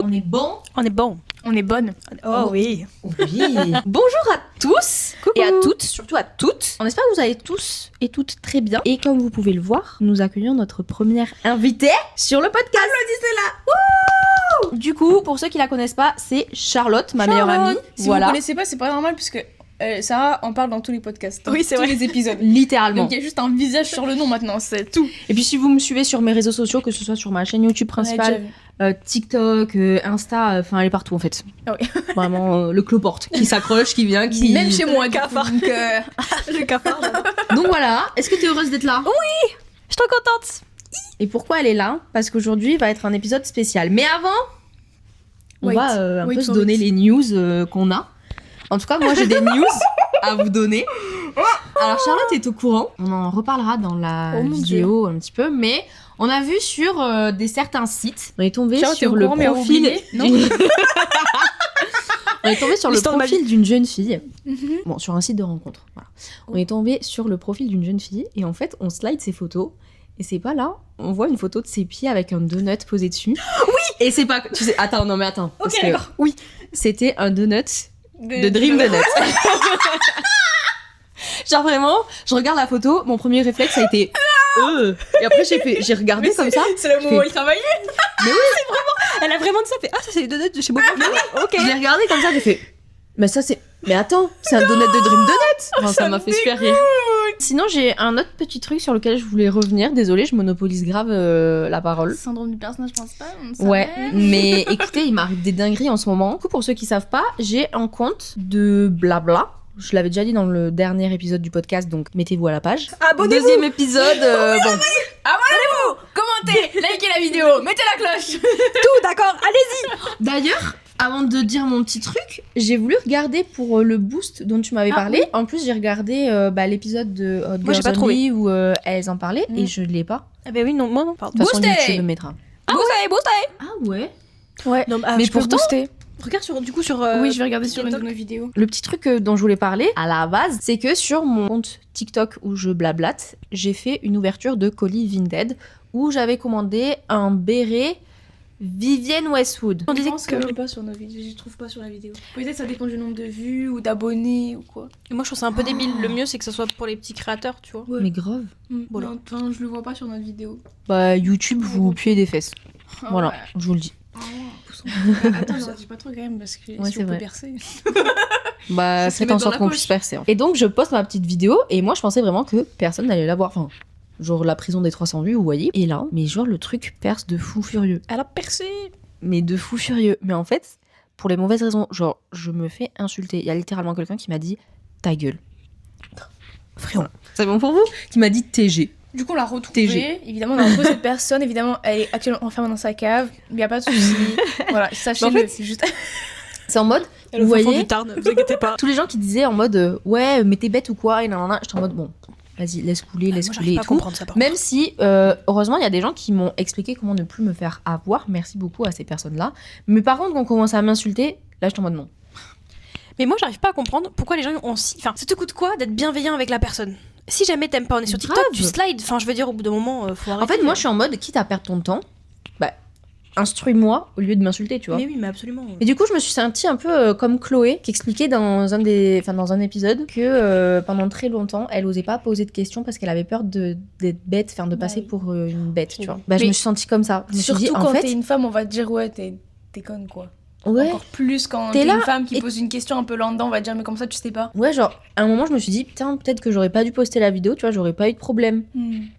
On est bon. On est bon. On est bonne. Oh oui. Oui. Bonjour à tous. Coucou. Et à toutes, surtout à toutes. On espère que vous allez tous et toutes très bien. Et comme vous pouvez le voir, nous accueillons notre première invitée sur le podcast. Applaudissez-la. Du coup, pour ceux qui la connaissent pas, c'est Charlotte, ma meilleure amie. Si vous connaissez pas, c'est pas normal puisque Sarah en parle dans tous les podcasts. Oui, c'est tous vrai. les épisodes. Littéralement. Donc il y a juste un visage sur le nom maintenant, c'est tout. Et puis si vous me suivez sur mes réseaux sociaux, que ce soit sur ma chaîne YouTube principale, TikTok, Insta, enfin elle est partout en fait. Ah oui. Vraiment le cloporte qui s'accroche, qui vient, qui... Même chez moi, cafard. donc, Le cafard. Donc voilà, est-ce que t'es heureuse d'être là? Je suis trop contente. Et pourquoi elle est là? Parce qu'aujourd'hui va être un épisode spécial. Mais avant, on Wait. va un Wait peu se for donner it. les news qu'on a. En tout cas, moi j'ai des news à vous donner. Alors Charlotte est au courant, on en reparlera dans la Oh mon vidéo un petit peu, mais on a vu sur certains sites, on est tombé Charlotte est sur au le courant, mais profil... oublié, non On est tombé sur le L'histoire de ma profil d'une jeune fille. Mhm. Bon, sur un site de rencontre. Voilà. On est tombé sur le profil d'une jeune fille et en fait, on slide ses photos. Et c'est pas là, on voit une photo de ses pieds avec un donut posé dessus. Oui. Et c'est pas... Tu sais, attends, non mais attends. parce Ok, que d'accord. oui, c'était un donut de Dream Donut. Genre vraiment, je regarde la photo, mon premier réflexe a été... Et après j'ai regardé Mais comme ça. C'est le moment où il travaillait. Elle a vraiment dit ça. Fait, c'est les donuts de chez moi. Ok. Je l'ai regardé comme ça, j'ai fait... Mais ça c'est... Mais attends, c'est un donut de Dream Donut. Enfin, ça m'a fait super rire. Sinon, j'ai un autre petit truc sur lequel je voulais revenir. Désolée, je monopolise grave la parole. Syndrome du personnage principal. Ouais, mais écoutez, il m'arrive des dingueries en ce moment. Du coup, pour ceux qui savent pas, j'ai un compte de blabla. Je l'avais déjà dit dans le dernier épisode du podcast, donc mettez-vous à la page. Abonnez-vous. Deuxième épisode, bon. Abonnez-vous, commentez, likez la vidéo, mettez la cloche. Tout d'accord. Allez-y. D'ailleurs, avant de dire mon petit truc, j'ai voulu regarder pour le boost dont tu m'avais parlé. En plus, j'ai regardé l'épisode de Hot Moi, j'ai Girls pas trouvé. Only où elles en parlaient et je l'ai pas. Ah ben oui, non, moi non. Pardon. De toute façon, Boosté. YouTube mettra. Ah vous savez, boosté. Ah ouais. Ouais. Non, Mais Je peux pourtant, booster. Regarde sur Oui, je vais regarder sur une de TikTok. nos vidéos. le petit truc dont je voulais parler à la base, c'est que sur mon compte TikTok où je blablate, j'ai fait une ouverture de colis Vinted où j'avais commandé un béret Vivienne Westwood. On disait Je pense que que je l'ai pas sur nos vidéos, je trouve pas sur la vidéo. Peut-être ça dépend du nombre de vues ou d'abonnés ou quoi. moi je trouve ça un peu débile. Le mieux c'est que ça soit pour les petits créateurs, tu vois. Ouais. Mais grave. Voilà. Non, enfin, je le vois pas sur notre vidéo. Bah YouTube, vous puez des fesses. Voilà, je vous le dis. Attends, je dis pas trop quand même parce que Ouais, si c'est on peut vrai. percer. Bah Ça se faites met en dans sorte la qu'on poche. puisse percer. Et donc je poste ma petite vidéo et moi je pensais vraiment que personne n'allait la voir. Enfin, genre la prison des 300 vues, vous voyez. Et là, mais genre le truc perce de fou furieux. Elle a percé. Mais de fou furieux. Mais en fait, pour les mauvaises raisons, genre, je me fais insulter. Il y a littéralement quelqu'un qui m'a dit ta gueule. Frérot, c'est bon pour vous? Qui m'a dit TG. Du coup, on l'a retrouvée. TG. Évidemment, on a retrouvé cette personne. Évidemment, elle est actuellement enfermée dans sa cave. Il n'y a pas de souci. Voilà, sachez-le. Mais en fait, c'est juste. C'est en mode, Elle vous est au fin fond voyez, du Tarn, vous inquiétez pas. tous les gens qui disaient en mode ouais, mais t'es bête ou quoi? Et nanana, j'étais en mode bon, vas-y, laisse couler, laisse Moi, couler j'arrive et pas à tout. comprendre ça par Même si, heureusement, il y a des gens qui m'ont expliqué comment ne plus me faire avoir. Merci beaucoup à ces personnes-là. Mais par contre, quand on commence à m'insulter, là, je suis en mode non. Mais moi, j'arrive pas à comprendre pourquoi les gens ont si. Enfin, ça te coûte quoi d'être bienveillant avec la personne? Si jamais t'aimes pas, on est sur TikTok, Grave. tu slides. Enfin, je veux dire, au bout d'un moment, faut arrêter. En fait, moi, je suis en mode, quitte à perdre ton temps, bah, instruis-moi au lieu de m'insulter, tu vois. Mais oui, mais absolument. Et du coup, je me suis sentie un peu comme Chloé, qui expliquait dans un épisode que pendant très longtemps, elle osait pas poser de questions parce qu'elle avait peur d'être bête, enfin de passer oui. pour une bête, tu vois. Oui. Bah, je Mais me suis sentie comme ça. Je me suis Surtout dit, en quand fait, t'es une femme, on va te dire ouais, t'es conne quoi. ouais. Encore plus quand T'es t'es là une femme qui et- pose une question un peu lambda, on va te dire mais comme ça tu sais pas. Ouais, genre, à un moment, je me suis dit, putain, peut-être que j'aurais pas dû poster la vidéo, tu vois, j'aurais pas eu de problème.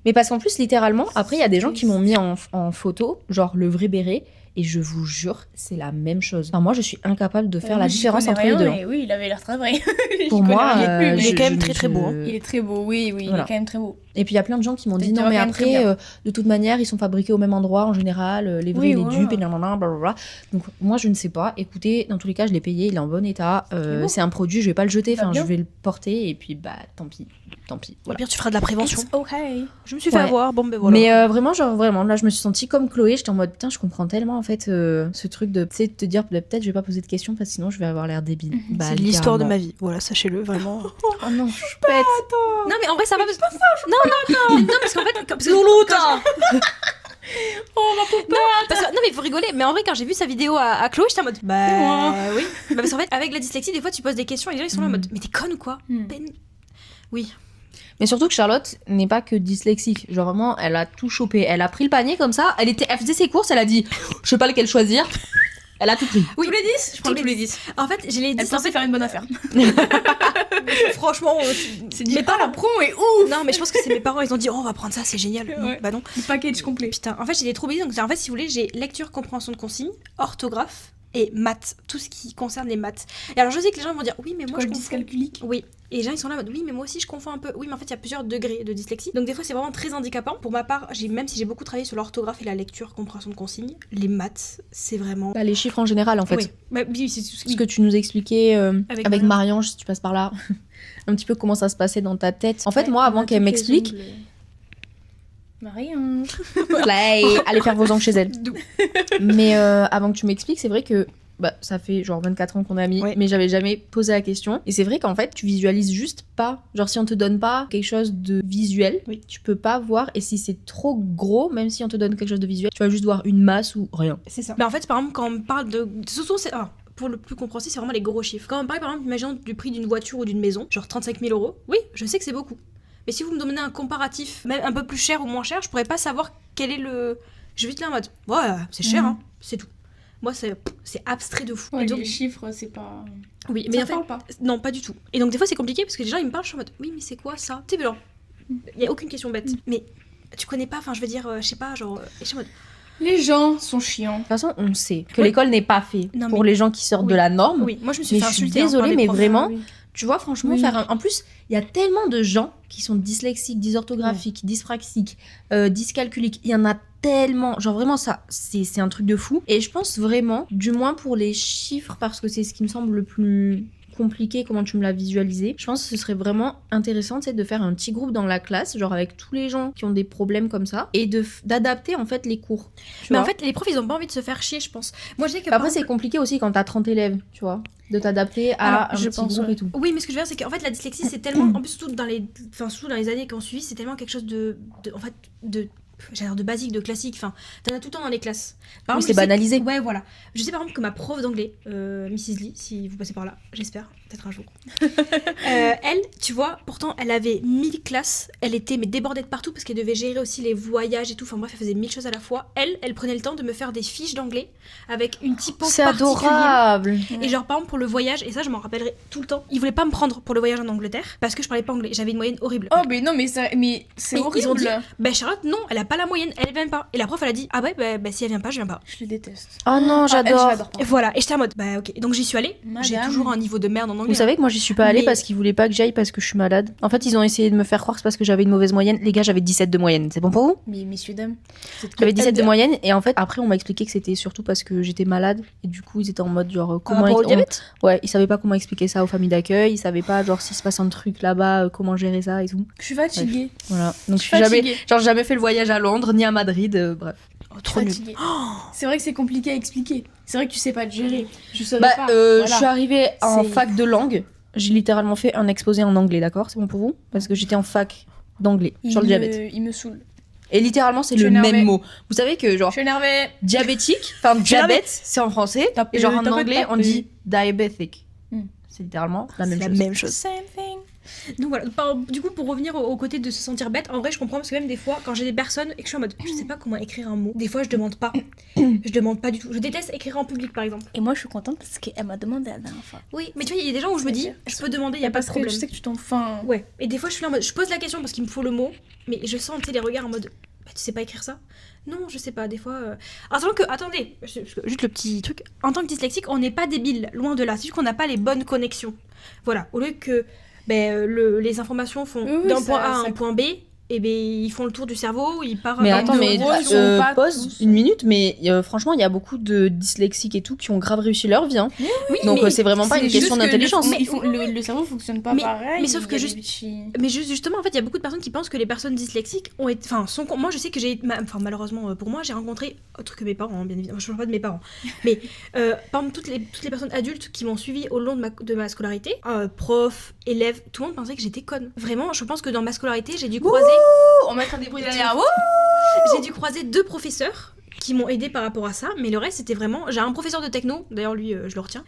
Mais parce qu'en plus, littéralement, après, il y a des gens qui m'ont mis en photo, genre le vrai béret, et je vous jure, c'est la même chose. Enfin, moi, je suis incapable de faire la différence entre les deux. Et oui, il avait l'air très vrai. Pour moi, il est quand même je- très, très beau, hein. Il est très beau, oui, il Voilà. est quand même très beau. Et puis il y a plein de gens qui m'ont dit Tu non mais vois quand même très après bien. de toute manière ils sont fabriqués au même endroit en général, les vrais Oui, et les voilà. dupes et nanana blablabla. Donc moi je ne sais pas. Écoutez, dans tous les cas je l'ai payé, il est en bon état. bon. C'est un produit, je vais pas le jeter, Il va enfin je bien. vais le porter et puis bah tant pis. Au Voilà. pire, tu feras de la prévention. Ok. Je me suis fait Ouais. avoir, bon ben voilà. Mais vraiment genre vraiment là je me suis sentie comme Chloé, j'étais en mode putain je comprends tellement en fait ce truc de te dire peut-être je vais pas poser de questions parce que sinon je vais avoir l'air débile. Bah, C'est l'histoire de littéralement. ma vie. Voilà, sachez-le, vraiment. Oh non, choupette. Non, mais en vrai, ça va. Non, parce qu'en fait. Parce que, non, mais il faut rigoler. Mais en vrai, quand j'ai vu sa vidéo à Chloé, j'étais en mode. Bah. Oui. Bah, parce qu'en fait, avec la dyslexie, des fois, tu poses des questions et les gens, ils sont là en mode. Mais t'es conne ou quoi Oui. Mais surtout que Charlotte n'est pas que dyslexique. Genre vraiment, elle a tout chopé. Elle a pris le panier comme ça. Elle faisait ses courses. Elle a dit, je sais pas lequel choisir. Elle a tout pris. Oui. Tous les 10 Je prends tous les 10. En fait, j'ai les 10. Elle pensait faire une bonne affaire. Franchement, C'est dit, la promo est ouf. Non, mais je pense que c'est mes parents, ils ont dit, oh, on va prendre ça, c'est génial. Non, Ouais. bah non. Le package complet. Putain, en fait, j'ai des trop bêtises. Donc, en fait, si vous voulez, j'ai lecture, compréhension de consignes, orthographe et maths. Tout ce qui concerne les maths. Et alors, je sais que les gens vont dire, oui, mais moi, je confonds. dyscalculique. Oui. Et les gens, ils sont là en mode, oui, mais moi aussi, je confonds un peu. Oui, mais en fait, il y a plusieurs degrés de dyslexie. Donc, des fois, c'est vraiment très handicapant. Pour ma part, même si j'ai beaucoup travaillé sur l'orthographe et la lecture, compréhension de consignes, les maths, c'est vraiment. Bah, les chiffres en général en fait. Oui, bah, oui, c'est tout Ce que tu nous expliquais Avec avec Marianne. Mariange, si tu passes par là, un petit peu comment ça se passait dans ta tête. En fait, moi, avant qu'elle m'explique, Marianne. allez faire vos ongles chez elle. D'où Mais avant que tu m'expliques, c'est vrai que bah, ça fait genre 24 ans qu'on est amis, Ouais. mais j'avais jamais posé la question. Et c'est vrai qu'en fait, tu visualises juste pas. Genre, si on te donne pas quelque chose de visuel, Oui. tu peux pas voir. Et si c'est trop gros, même si on te donne quelque chose de visuel, tu vas juste voir une masse ou rien. C'est ça. Bah, en fait, par exemple, quand on parle de. Surtout, c'est. Pour le plus compréhensible, c'est vraiment les gros chiffres. Quand on parle, par exemple, imaginons du prix d'une voiture ou d'une maison, genre 35 000 €, oui, je sais que c'est beaucoup. Mais si vous me donnez un comparatif, même un peu plus cher ou moins cher, je pourrais pas savoir quel est le. Je vais être là en mode, ouais, c'est cher, hein, c'est tout. Moi, c'est abstrait de fou. Ouais, Et donc, les chiffres, c'est pas. oui, Ça mais en fait, parle pas. non, pas du tout. Et donc, des fois, c'est compliqué parce que les gens, ils me parlent, je suis en mode, oui, mais c'est quoi ça? Tu sais, genre, il y a aucune question bête. Mais tu connais pas, enfin, je veux dire, je sais pas, genre, et je suis en mode, Les gens sont chiants. De toute façon, on sait que Oui. l'école n'est pas fait Non, pour mais- les gens qui sortent oui. de la norme. oui, moi, je me suis Mais fait je suis insulter. hein, par désolée, des mais profs. vraiment, Oui. tu vois, franchement, Oui. En plus, il y a tellement de gens qui sont dyslexiques, dysorthographiques, dyspraxiques, dyscalculiques. Il y en a tellement. Genre, vraiment, ça, c'est un truc de fou. Et je pense vraiment, du moins pour les chiffres, parce que c'est ce qui me semble le plus compliqué, comment tu me l'as visualisé. Je pense que ce serait vraiment intéressant, tu sais, de faire un petit groupe dans la classe, genre avec tous les gens qui ont des problèmes comme ça, et d'adapter, en fait, les cours. Tu Mais en vois. fait, les profs, ils ont pas envie de se faire chier, je pense. Moi, je sais que. Après, par c'est exemple- compliqué aussi quand t'as 30 élèves, tu vois, de t'adapter à Alors, un je petit pense, groupe ouais. et tout. Oui, mais ce que je veux dire, c'est qu'en fait, la dyslexie, c'est tellement. En plus, surtout dans les années qui ont suivi, c'est tellement quelque chose en fait, j'allais dire de basique, de classique. Enfin, t'en as tout le temps dans les classes. Par Oui, exemple, c'est je sais banalisé. Ouais, voilà. Je sais par exemple que ma prof d'anglais, Mrs. Lee, si vous passez par là, j'espère, peut-être un jour. Elle, tu vois, pourtant, elle avait 1000 classes. Elle était mais débordée de partout parce qu'elle devait gérer aussi les voyages et tout. Enfin bref, elle faisait 1000 choses à la fois. Elle prenait le temps de me faire des fiches d'anglais avec une typo C'est particulière. adorable. Et genre, par exemple, pour le voyage, et ça, je m'en rappellerai tout le temps, ils voulaient pas me prendre pour le voyage en Angleterre parce que je parlais pas anglais. J'avais une moyenne horrible. Oh, mais non, mais c'est Mais horrible. ils ont dit, ben Charlotte, non, elle a pas la moyenne, elle vient pas. Et la prof, elle a dit, ah ouais, bah, si elle vient pas, je viens pas. Je les déteste. Oh non, Ah, elle, je j'adore. l'adore pas. Et voilà, et j'étais en mode, bah ok. Donc j'y suis allée, j'ai Madame. toujours un niveau de merde en anglais. Vous savez que moi j'y suis pas allée Mais- parce qu'ils voulaient pas que j'aille parce que je suis malade. En fait, ils ont essayé de me faire croire que c'est parce que j'avais une mauvaise moyenne. Les gars, j'avais 17 de moyenne. C'est bon pour vous? Mais messieurs, dames. J'avais 17 de moyenne et en fait, après, on m'a expliqué que c'était surtout parce que j'étais malade et du coup, ils étaient en mode genre comment Comment au diabète. Ouais, ils savaient pas comment expliquer ça aux familles d'accueil, ils savaient pas genre s'il se passe un truc là-bas, comment gérer ça et tout. Je suis fatiguée. Voilà. Donc je suis Fatiguée. jamais fait le voyage à Londres ni à Madrid, bref. Oh, trop nul. Fatiguée. C'est vrai que c'est compliqué à expliquer. C'est vrai que tu sais pas te gérer. Je saurais Bah, pas. je Voilà. suis arrivée en C'est- fac de langue. J'ai littéralement fait un exposé en anglais, d'accord? C'est bon pour vous? Parce que j'étais en fac d'anglais sur le diabète. Il me saoule. Et littéralement, c'est Je le suis énervée. même mot. Vous savez que Je genre suis énervée. diabétique, enfin diabète, c'est en français, Tapez, et genre en tapez, anglais, on tapez. dit diabetic. Hmm. C'est littéralement la C'est même la chose. même chose. Same thing. Donc voilà, du coup, pour revenir au côté de se sentir bête, en vrai, je comprends parce que même des fois, quand j'ai des personnes et que je suis en mode, je sais pas comment écrire un mot, des fois, je demande pas. Je demande pas du tout. Je déteste écrire en public, par exemple. Et moi, je suis contente parce qu'elle m'a demandé la dernière fois. Oui, mais tu vois, il y a des gens où je me dis, je peux demander, il y a pas de Parce que problème. je sais que tu t'en fous. Ouais, et des fois, je suis là en mode, je pose la question parce qu'il me faut le mot, mais je sens, tu sais, les regards en mode, bah, tu sais pas écrire ça? Non, je sais pas, des fois. Attendez, juste le petit truc. En tant que dyslexique, on n'est pas débile, loin de là. C'est juste qu'on n'a pas les bonnes connexions. Voilà, au lieu que les informations font Oui, oui, d'un ça- point A à ça- un point B, et ben ils font le tour du cerveau, ils partent. Mais attends, mais neurones sont pas pause tous. une minute, mais franchement, il y a beaucoup de dyslexiques et tout qui ont grave réussi leur vie. Hein. Oui, Donc mais c'est vraiment pas une C'est question juste que d'intelligence. le cerveau fonctionne pas Mais- pareil. mais sauf que il y a juste- des petits- Mais justement, en fait, il y a beaucoup de personnes qui pensent que les personnes dyslexiques ont été. Enfin, moi, je sais que malheureusement pour moi, j'ai rencontré autre que mes parents, hein, bien évidemment. Je ne parle pas de mes parents. Mais par exemple, toutes les personnes adultes qui m'ont suivi au long de ma scolarité, profs, élèves, tout le monde pensait que j'étais conne. Vraiment, je pense que dans ma scolarité, j'ai dû croiser. On mettra des bruits derrière. derrière. J'ai dû croiser 2 professeurs qui m'ont aidé par rapport à ça, mais le reste c'était vraiment. J'ai un professeur de techno, d'ailleurs lui je le retiens.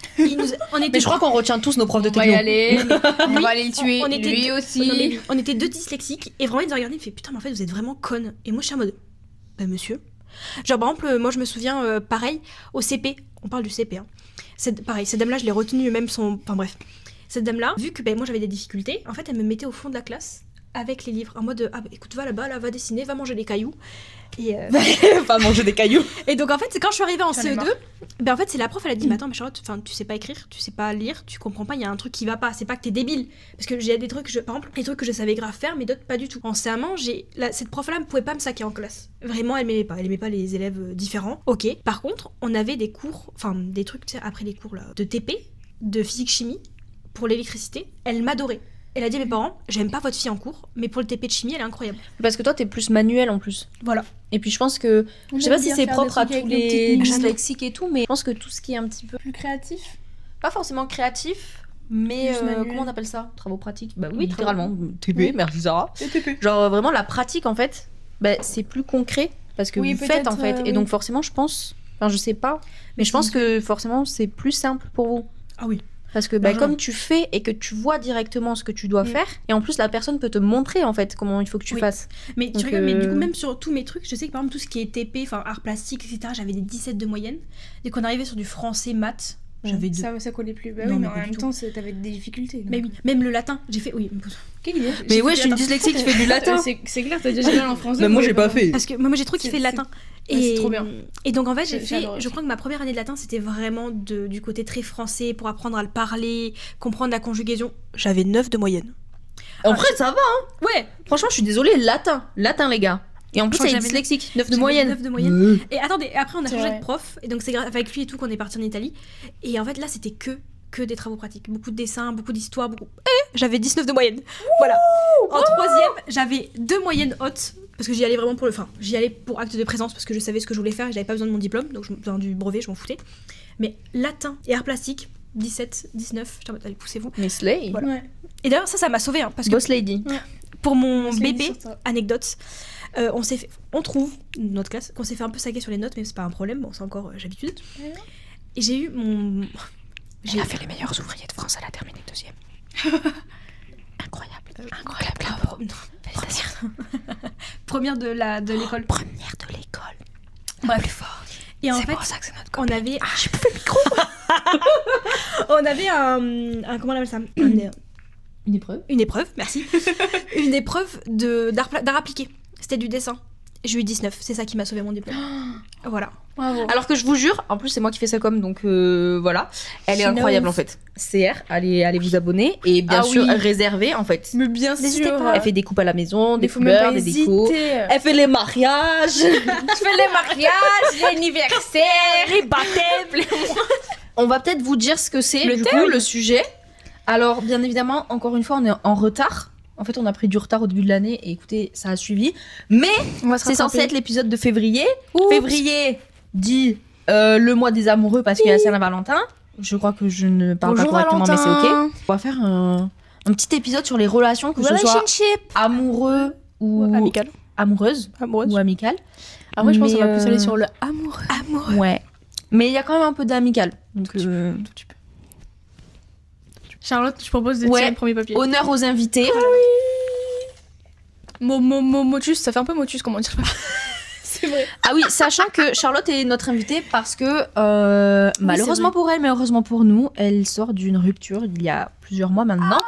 On était Mais je crois qu'on retient tous nos profs de On va y techno. aller. On Oui, va aller le tuer. on était Lui deux- aussi. Non, mais on était 2 dyslexiques et vraiment ils nous regardaient, ils me fait putain mais en fait vous êtes vraiment conne. Et moi je suis en mode bah monsieur. Genre par exemple moi je me souviens pareil au CP, on parle du CP hein. Pareil, cette dame là je l'ai retenue même son. Enfin bref. Cette dame là, vu que moi j'avais des difficultés, en fait elle me mettait au fond de la classe avec les livres en mode ah bah, écoute va là-bas, là va dessiner, va manger des cailloux. Et, Enfin, manger des cailloux. et donc en fait c'est quand je suis arrivée en J'en ai CE2, marre. ben en fait c'est la prof elle a dit mais attends mais Charlotte, enfin tu sais pas écrire, tu sais pas lire, tu comprends pas, il y a un truc qui va pas, c'est pas que t'es débile parce que j'ai des trucs par exemple des trucs que je savais grave faire mais d'autres pas du tout. En CM1 cette prof là ne pouvait pas me saquer en classe. Vraiment elle aimait pas les élèves différents. OK. Par contre, on avait des cours, enfin des trucs tu sais après les cours là de TP, de physique chimie pour l'électricité, elle m'adorait. Elle a dit à mes parents, j'aime pas votre fille en cours, mais pour le TP de chimie, elle est incroyable. Parce que toi, t'es plus manuel en plus. Voilà. Et puis je pense que, On je sais pas aime si bien c'est faire propre des à trucs tous avec nos les petites mimiques. dyslexiques et tout, mais je pense que tout ce qui est un petit peu, Plus créatif. pas forcément créatif, mais Plus manuel. comment on appelle ça? Travaux pratiques. Bah oui, Oui, littéralement. TP, Oui. merci Sarah. Genre vraiment la pratique en fait, bah, c'est plus concret parce que Oui, vous faites en peut-être, fait. Et oui. donc forcément, je pense, enfin je sais pas, mais je pense que forcément c'est plus simple pour vous. Ah oui. Parce que bah, Largement. comme tu fais et que tu vois directement ce que tu dois Mm. faire, et en plus la personne peut te montrer en fait comment il faut que tu Oui. fasses. Mais tu Donc, rigoles, mais du coup, même sur tous mes trucs, je sais que par exemple, tout ce qui est TP, enfin art plastique, etc., j'avais des 17 de moyenne. Dès qu'on arrivait sur du français, maths, j'avais 2. Ça collait plus. Bah Non, oui, mais mais en pas du même tout. temps, t'avais des difficultés. Mais oui, même le latin, j'ai fait. Oui, Quelle idée. Mais ouais, je suis une dyslexique qui fait du latin. C'est clair, t'as déjà génial en français. Mais moi j'ai pas fait. parce que moi j'ai trop kiffé le C'est- latin. ouais, c'est trop bien. Et donc en fait, J'adore je aussi. crois que ma première année de latin, c'était vraiment du côté très français pour apprendre à le parler, comprendre la conjugaison. J'avais 9 de moyenne. En vrai, ça va. Ouais, Franchement, je suis désolée, latin les gars. Et en plus, crois que elle est j'avais dyslexique, 9 de j'avais moyenne. 9 de moyenne. Et attendez, après on a C'est changé vrai. de prof, et donc c'est avec lui et tout qu'on est parti en Italie. Et en fait là c'était que des travaux pratiques, beaucoup de dessins, beaucoup d'histoire, beaucoup. J'avais 19 de moyenne. Voilà. En troisième, j'avais 2 moyennes hautes parce que j'y allais vraiment j'y allais pour acte de présence parce que je savais ce que je voulais faire et j'avais pas besoin de mon diplôme, donc du brevet, je m'en foutais. Mais latin et art plastique, 17, 19, j'étais en mode allez poussez-vous. Mais Slay. Voilà. Ouais. Et d'ailleurs ça m'a sauvé parce que Boss Lady. pour mon C'est bébé, sur ça. anecdote, on trouve, notre classe, qu'on s'est fait un peu saquer sur les notes, mais c'est pas un problème, bon, c'est encore j'ai l'habitude. Ouais. Et j'ai eu mon. Elle a fait les meilleurs ouvriers de France, elle a terminé deuxième. Incroyable. Incroyable. Bravo. Félicitations. Première de l'école. Première de l'école. Bref. Plus fort. Et en C'est fait, pour ça que c'est notre on avait. Ah, j'ai bouffé le micro. On avait un comment on appelle ça Une épreuve. Une épreuve, merci. Une épreuve d'art appliqué. C'était du dessin. J'ai eu 19, c'est ça qui m'a sauvé mon diplôme. Voilà. Bravo. Alors que je vous jure, en plus c'est moi qui fais ça comme, donc voilà. Elle est She incroyable knows. en fait. CR, allez vous abonner. Et bien Ah sûr, oui. réservée en fait. Mais bien N'hésitez sûr. pas. Elle fait des coupes à la maison, des Il faut même fleurs, pas des décos. hésiter. Elle fait les mariages. Je fais les mariages, l'anniversaire, les baptêmes. On va peut-être vous dire ce que c'est, Le du thème. coup, le sujet. Alors, bien évidemment, encore une fois, on est en retard. En fait, on a pris du retard au début de l'année et écoutez, ça a suivi. Mais c'est censé être l'épisode de février. Février dit le mois des amoureux parce qu'il y a Saint-Valentin. Je crois que je ne parle Bonjour pas correctement, Valentin. mais c'est ok. On va faire un petit épisode sur les relations, que ce soit Relationship. amoureux ou Amical. amoureuse Amoureuse. ou amicale. Après, je pense qu'on va Mais, plus aller sur le amoureux. Amoureux. Ouais. Mais il y a quand même un peu d'amical. Donc, Charlotte, je propose de Ouais. tirer le premier papier. honneur aux invités. Motus, ça fait un peu motus, comment dire. C'est vrai. Ah oui, sachant que Charlotte est notre invitée parce que malheureusement vrai. pour elle, mais heureusement pour nous, elle sort d'une rupture il y a plusieurs mois maintenant.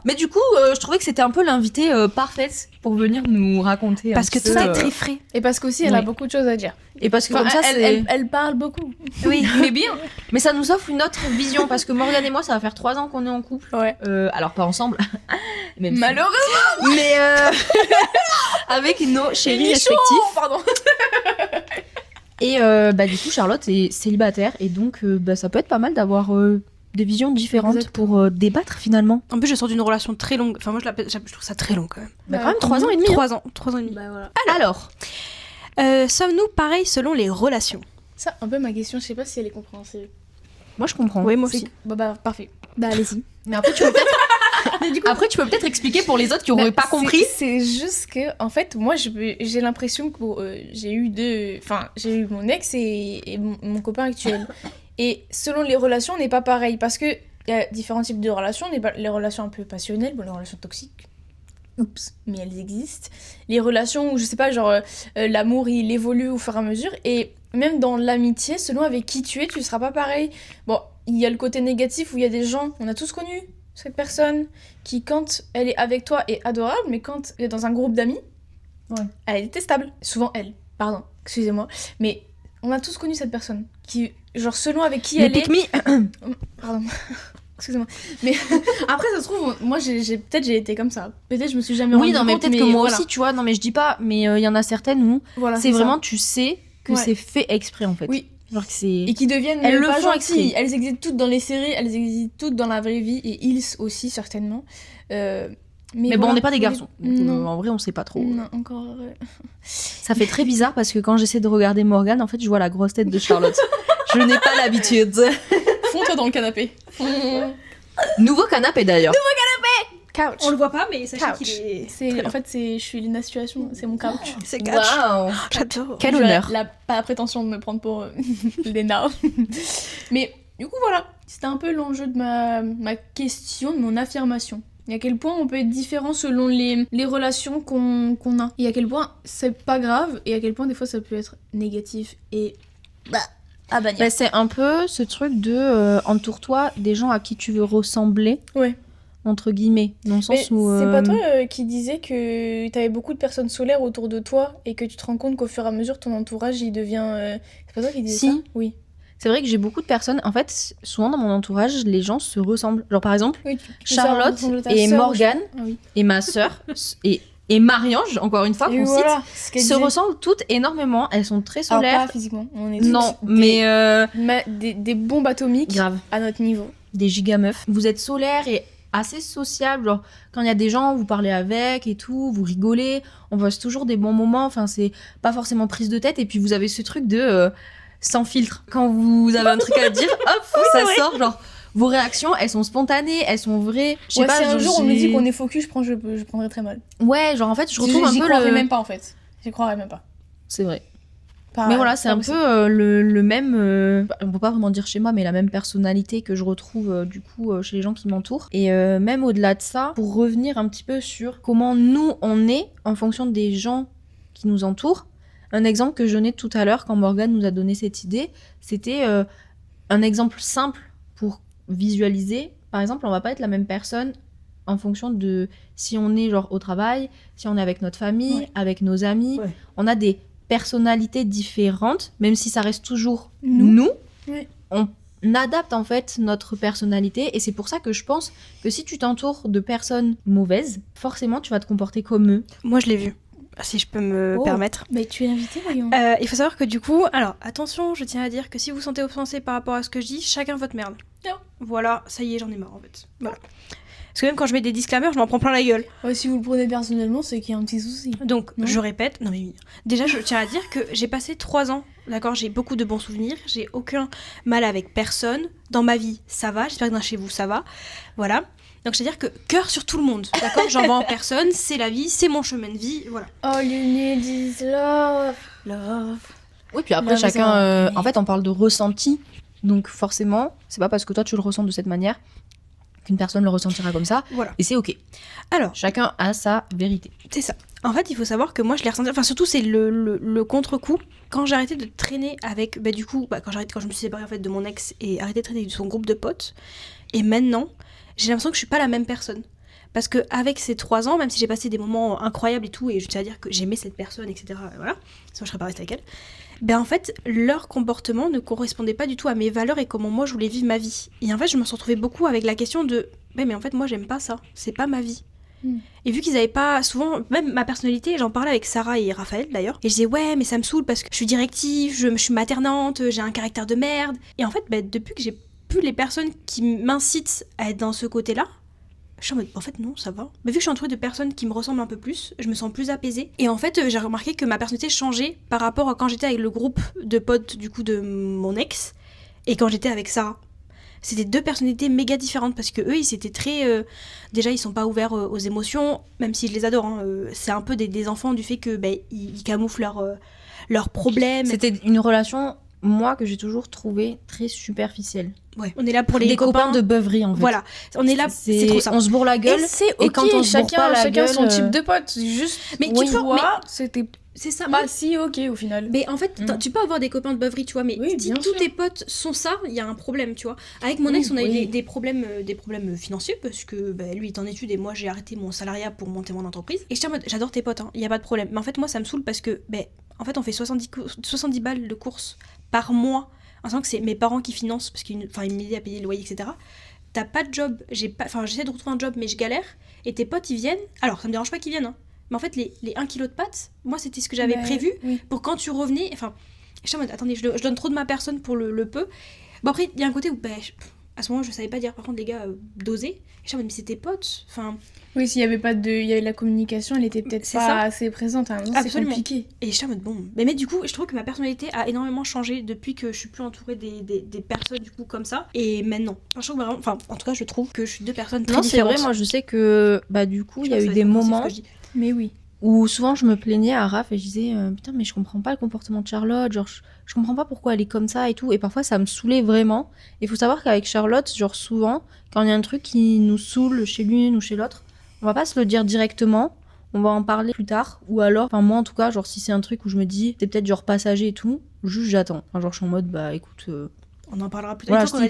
Mais du coup, je trouvais que c'était un peu l'invitée parfaite pour venir nous raconter. Parce que un petit tout peu, est très frais. Et parce qu'aussi, elle a Oui. beaucoup de choses à dire. Et parce que Enfin, comme ça, c'est. elle parle beaucoup. Oui, mais bien. Mais ça nous offre une autre vision parce que Morgane et moi, ça va faire 3 ans qu'on est en couple. Ouais. Alors pas ensemble. Même si- Malheureusement. Mais avec nos chéris Michon, respectifs. pardon. Et du coup, Charlotte est célibataire et donc ça peut être pas mal d'avoir des visions différentes Exactement. pour débattre finalement. En plus, je sors d'une relation très longue. Enfin, moi, je trouve ça très long quand même. Bah, quand même 3 ans et demi. 3 ans et demi. Bah voilà. Alors, Sommes-nous pareils selon les relations? Ça, un peu ma question, je sais pas si elle est compréhensible. moi je comprends. Oui, moi C'est- aussi. Bah, parfait. Bah allez-y. Mais après tu peux peut-être après tu peux peut-être expliquer pour les autres qui auraient Bah, pas compris. C'est juste que, en fait, moi, j'ai l'impression que j'ai eu j'ai eu mon ex et mon copain actuel. Et selon les relations, on n'est pas pareil. Parce qu'il y a différents types de relations. Les relations un peu passionnelles, bon, les relations toxiques. Oups, mais elles existent. Les relations où, je sais pas, genre, l'amour, il évolue au fur et à mesure. Et même dans l'amitié, selon avec qui tu es, tu seras pas pareil. Bon, il y a le côté négatif où il y a des gens, on a tous connu cette personne qui, quand elle est avec toi, est adorable, mais quand elle est dans un groupe d'amis, Ouais. elle est détestable. Souvent elle, pardon, excusez-moi. Mais on a tous connu cette personne qui, genre, selon avec qui Les elle est... pick Pardon. Excusez-moi. Mais après, ça se trouve, moi, peut-être j'ai été comme ça. Peut-être je me suis jamais Oui, rendu non mais compte, peut-être que moi voilà. aussi, tu vois, non mais je dis pas, mais il y en a certaines où Voilà, c'est ça. vraiment tu sais que Ouais. c'est fait exprès en fait. Oui. Genre que c'est Et qui deviennent Elles le pas font gentilles. exprès. Elles existent toutes dans les séries, elles existent toutes dans la vraie vie, et ils aussi, certainement. Mais bon, voilà. on n'est pas des garçons. Donc, Non. en vrai, on sait pas trop. Non, encore... Ça fait très bizarre parce que quand j'essaie de regarder Morgane, en fait, je vois la grosse tête de Charlotte. Je n'ai pas l'habitude. Fonds-toi dans le canapé. Nouveau canapé d'ailleurs. Couch. On le voit pas, mais sachez Couch. qu'il est. En fait, je suis Lina Situation, c'est mon couch. C'est catch. Waouh. J'adore. Quel Je honneur. pas la prétention de me prendre pour Lena. Mais du coup, voilà. C'était un peu l'enjeu de ma question, de mon affirmation. Et à quel point on peut être différent selon les relations qu'on a. Et à quel point c'est pas grave. Et à quel point des fois ça peut être négatif et à bannir. Bah, c'est un peu ce truc de entoure-toi des gens à qui tu veux ressembler. Ouais. Entre guillemets. Dans le Mais sens où. c'est pas toi qui disais que t'avais beaucoup de personnes solaires autour de toi et que tu te rends compte qu'au fur et à mesure ton entourage il devient... C'est pas toi qui disais Si. ça? Oui. C'est vrai que j'ai beaucoup de personnes. En fait, souvent dans mon entourage, les gens se ressemblent. Genre par exemple, Oui, Charlotte et Morgane Ah oui. et ma sœur et Marie-Ange, encore une fois, Et qu'on voilà, ce cite, qu'elle se disait. ressemblent toutes énormément. Elles sont très Alors solaires. pas physiquement, on est Non, toutes mais des bombes atomiques grave. à notre niveau. Des gigameufs. Vous êtes solaires et assez sociables. Genre, quand il y a des gens, vous parlez avec et tout, vous rigolez. On passe toujours des bons moments. Enfin, c'est pas forcément prise de tête. Et puis, vous avez ce truc de sans filtre. Quand vous avez un truc à dire, hop, ça sort. Genre, vos réactions, elles sont spontanées, elles sont vraies. Je sais Ouais, pas, si un je- jour on me dit j'ai- qu'on est focus, je prendrais très mal. Ouais, genre, en fait, je retrouve un J'y peu croirais le. même pas en fait. J'y croirais même pas. C'est vrai. Pas- Mais voilà, c'est pas un possible. peu le même, on peut pas vraiment dire chez moi, mais la même personnalité que je retrouve du coup chez les gens qui m'entourent. Et même au-delà de ça, pour revenir un petit peu sur comment nous on est en fonction des gens qui nous entourent, un exemple que je donnais tout à l'heure quand Morgane nous a donné cette idée, c'était un exemple simple pour visualiser. Par exemple, on va pas être la même personne en fonction de si on est genre au travail, si on est avec notre famille, Ouais. avec nos amis. Ouais. On a des personnalités différentes, même si ça reste toujours Nous. nous. Ouais. On adapte en fait notre personnalité et c'est pour ça que je pense que si tu t'entoures de personnes mauvaises, forcément tu vas te comporter comme eux. Moi, je l'ai vu. Si je peux me Oh. permettre. Mais tu es invité, voyons. Il faut savoir que du coup, alors attention, je tiens à dire que si vous vous sentez offensé par rapport à ce que je dis, chacun votre merde. Non. Voilà, ça y est, j'en ai marre en fait. Voilà. Parce que même quand je mets des disclaimers, je m'en prends plein la gueule. Ouais, si vous le prenez personnellement, c'est qu'il y a un petit souci. Donc, Non. je répète, non mais oui. Déjà, je tiens à dire que j'ai passé 3 ans, d'accord, j'ai beaucoup de bons souvenirs, j'ai aucun mal avec personne. Dans ma vie, ça va, j'espère que dans chez vous, ça va. Voilà. Donc, c'est-à-dire que cœur sur tout le monde, d'accord. J'en vends en personne, c'est la vie, c'est mon chemin de vie, voilà. All you need is love. Love. Oui, puis après Non, mais chacun, ça va. en fait on parle de ressenti, donc forcément c'est pas parce que toi tu le ressens de cette manière qu'une personne le ressentira comme ça, Voilà. et c'est ok. Alors, Chacun a sa vérité. c'est ça. En fait, il faut savoir que moi, je l'ai ressenti. Enfin, surtout, c'est le contre-coup. Quand j'ai arrêté de traîner avec. Bah, du coup, quand je me suis séparée en fait, de mon ex et arrêté de traîner avec son groupe de potes. Et maintenant, j'ai l'impression que je suis pas la même personne. parce que avec ces 3 ans, même si j'ai passé des moments incroyables et tout, et je tiens à dire que j'aimais cette personne, etc., voilà, sinon je serais pas restée avec elle, ben en fait, leur comportement ne correspondait pas du tout à mes valeurs et comment moi je voulais vivre ma vie. Et en fait, je me suis retrouvée beaucoup avec la question de mais en fait, moi j'aime pas ça, c'est pas ma vie. Et vu qu'ils avaient pas souvent, même ma personnalité, j'en parlais avec Sarah et Raphaël d'ailleurs, et je disais ouais, mais ça me saoule parce que je suis directive, je suis maternante, j'ai un caractère de merde. Et en fait, depuis que j'ai plus les personnes qui m'incitent à être dans ce côté-là, je suis en mode, en fait non, ça va. Mais vu que je suis entourée de personnes qui me ressemblent un peu plus, je me sens plus apaisée. Et en fait, j'ai remarqué que ma personnalité changeait par rapport à quand j'étais avec le groupe de potes du coup de mon ex, et quand j'étais avec Sarah. C'était 2 personnalités méga différentes parce que eux, ils étaient très... déjà, ils sont pas ouverts aux émotions, même si je les adore. Hein, c'est un peu des enfants du fait que ils camouflent leurs problèmes. C'était une relation, moi, que j'ai toujours trouvée très superficielle. Ouais. On est là pour les des copains de beuverie, en fait. Voilà, on est là, c'est trop ça. On se bourre la gueule, et quand on se bourre pas la gueule... son type de pote, juste... Mais tu tu peux... vois, c'était... C'est ça. Pas si ok au final. Mais en fait, tu peux avoir des copains de beuverie, tu vois, mais si tous tes potes sont ça, il y a un problème, tu vois. Avec mon ex, on a eu des problèmes financiers parce que lui il est en études et moi j'ai arrêté mon salariat pour monter mon entreprise. Et j'étais en mode, j'adore tes potes, il y a pas de problème. Mais en fait, moi ça me saoule parce que, en fait, on fait 70 balles de courses par mois, en sachant que c'est mes parents qui financent parce qu'ils m'aident à payer le loyer, etc. T'as pas de job, j'essaie de retrouver un job, mais je galère. Et tes potes ils viennent, alors ça me dérange pas qu'ils viennent, hein. Mais en fait, les 1 kilo de pâtes, moi, c'était ce que j'avais prévu pour quand tu revenais. Enfin, je suis en mode, attendez, je donne trop de ma personne pour le peu. Bon, après, il y a un côté où, à ce moment, je savais pas dire, par contre, les gars, doser. Et je suis en mode, mais c'est tes potes. Enfin... Oui, s'il y avait pas de... Il y avait la communication, elle était peut-être pas assez présente. À un moment, c'est compliqué. Et je suis en mode, bon... Mais du coup, je trouve que ma personnalité a énormément changé depuis que je suis plus entourée des personnes, du coup, comme ça. Et maintenant. Enfin, je trouve vraiment... Enfin, en tout cas, je trouve que je suis 2 personnes très différentes. C'est vrai, moi, je sais que, du coup, il y a eu des moments... Mais oui. Où souvent je me plaignais à Raph et je disais putain mais je comprends pas le comportement de Charlotte, genre je comprends pas pourquoi elle est comme ça et tout, et parfois ça me saoulait vraiment. Il faut savoir qu'avec Charlotte, genre souvent quand il y a un truc qui nous saoule chez l'une ou chez l'autre, on va pas se le dire directement, on va en parler plus tard, ou alors, enfin moi en tout cas, genre si c'est un truc où je me dis c'est peut-être genre passager et tout, juste j'attends, enfin, genre je suis en mode écoute on en parlera plus tard. Voilà,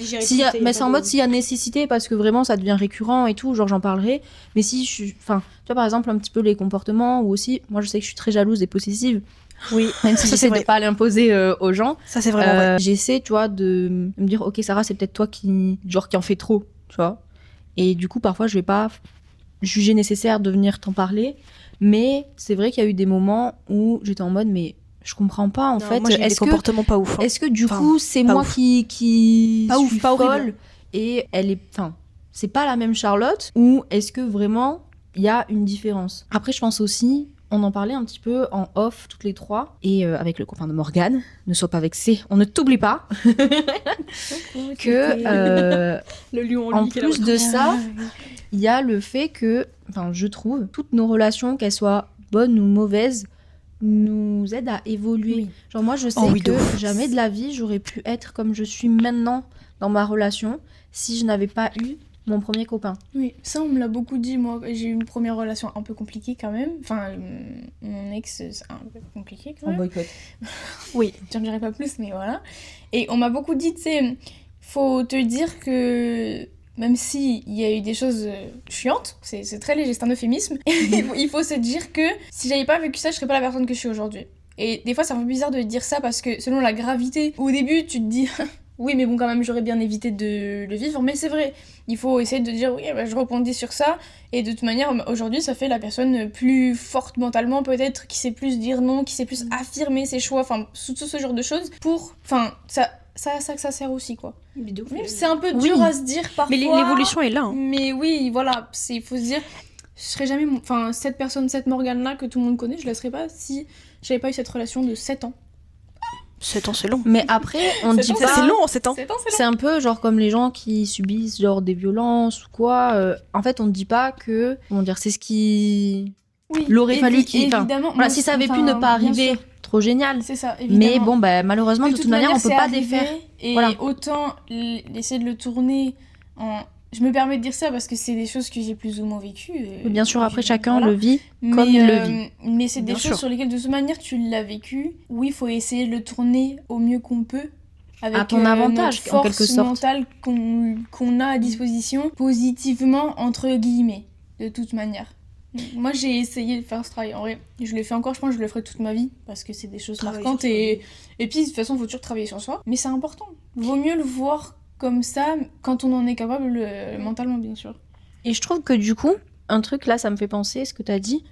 mais c'est en mode s'il y a nécessité, parce que vraiment ça devient récurrent et tout, genre j'en parlerai. Mais si je suis. Enfin, tu vois, par exemple, un petit peu les comportements, ou aussi, moi je sais que je suis très jalouse et possessive. Oui, même si j'essaie de pas l'imposer aux gens. Ça, c'est vraiment vrai. J'essaie, tu vois, de me dire, ok, Sarah, c'est peut-être toi qui en fais trop, tu vois. Et du coup, parfois, je vais pas juger nécessaire de venir t'en parler. Mais c'est vrai qu'il y a eu des moments où j'étais en mode, mais. Je comprends pas en fait. Moi, j'ai des comportements pas ouf. Est-ce que du coup c'est moi qui pas ouf, suis pas folle horrible. Et elle est, enfin, c'est pas la même Charlotte, ou est-ce que vraiment il y a une différence? Après, je pense aussi, on en parlait un petit peu en off toutes les 3 et avec le copain de Morgane. Ne sois pas vexé, on ne t'oublie pas. Que le lion en plus de ça, il y a le fait que, enfin, je trouve toutes nos relations, qu'elles soient bonnes ou mauvaises, nous aide à évoluer. Oui. Genre moi je sais que jamais de la vie j'aurais pu être comme je suis maintenant dans ma relation si je n'avais pas eu mon premier copain. Oui, ça on me l'a beaucoup dit. Moi j'ai eu une première relation un peu compliquée quand même. Enfin mon ex c'est un peu compliqué quand même. En boycott. Oui, j'en dirai pas plus mais voilà. Et on m'a beaucoup dit, tu sais, faut te dire que même s'il y a eu des choses chiantes, c'est très léger, c'est un euphémisme, il faut se dire que si j'avais pas vécu ça, je serais pas la personne que je suis aujourd'hui. Et des fois, c'est un peu bizarre de dire ça parce que selon la gravité, au début, tu te dis oui, mais bon, quand même, j'aurais bien évité de le vivre, mais c'est vrai. Il faut essayer de dire oui, je rebondis sur ça, et de toute manière, aujourd'hui, ça fait la personne plus forte mentalement, peut-être, qui sait plus dire non, qui sait plus affirmer ses choix, enfin, tout ce genre de choses, enfin, ça sert aussi, quoi. C'est un peu dur à se dire parfois. Mais l'évolution est là. Hein. Mais oui, voilà, il faut se dire, je serais jamais, cette Morgane-là que tout le monde connaît, je la serais pas si j'avais pas eu cette relation de 7 ans. 7 ans, c'est long. Mais après, on dit pas... C'est long, 7 ans. C'est un peu genre comme les gens qui subissent genre des violences ou quoi. En fait, on ne dit pas que... Comment dire, c'est ce qui... Oui, l'aurait fallu qu'il... Évidemment. Voilà, si ça avait pu ne pas arriver, trop génial. C'est ça, évidemment. Mais bon, malheureusement, de toute manière, on peut pas défaire. Et autant essayer de le tourner en... Je me permets de dire ça parce que c'est des choses que j'ai plus ou moins vécues. Bien sûr, après, chacun le vit comme il le vit. Mais c'est des choses sur lesquelles, de toute manière, tu l'as vécu. Oui, il faut essayer de le tourner au mieux qu'on peut. Avec à ton avantage, notre en quelque sorte. mentale qu'on a à disposition, positivement, entre guillemets. de toute manière. Moi, j'ai essayé de faire ce travail. En vrai, je l'ai fait encore, je pense que je le ferai toute ma vie, parce que c'est des choses marquantes. Et puis, de toute façon, il faut toujours travailler sur soi. Mais c'est important. Vaut mieux le voir comme ça, quand on en est capable, mentalement, bien sûr. Et je trouve que du coup, un truc là, ça me fait penser, ce que tu as dit,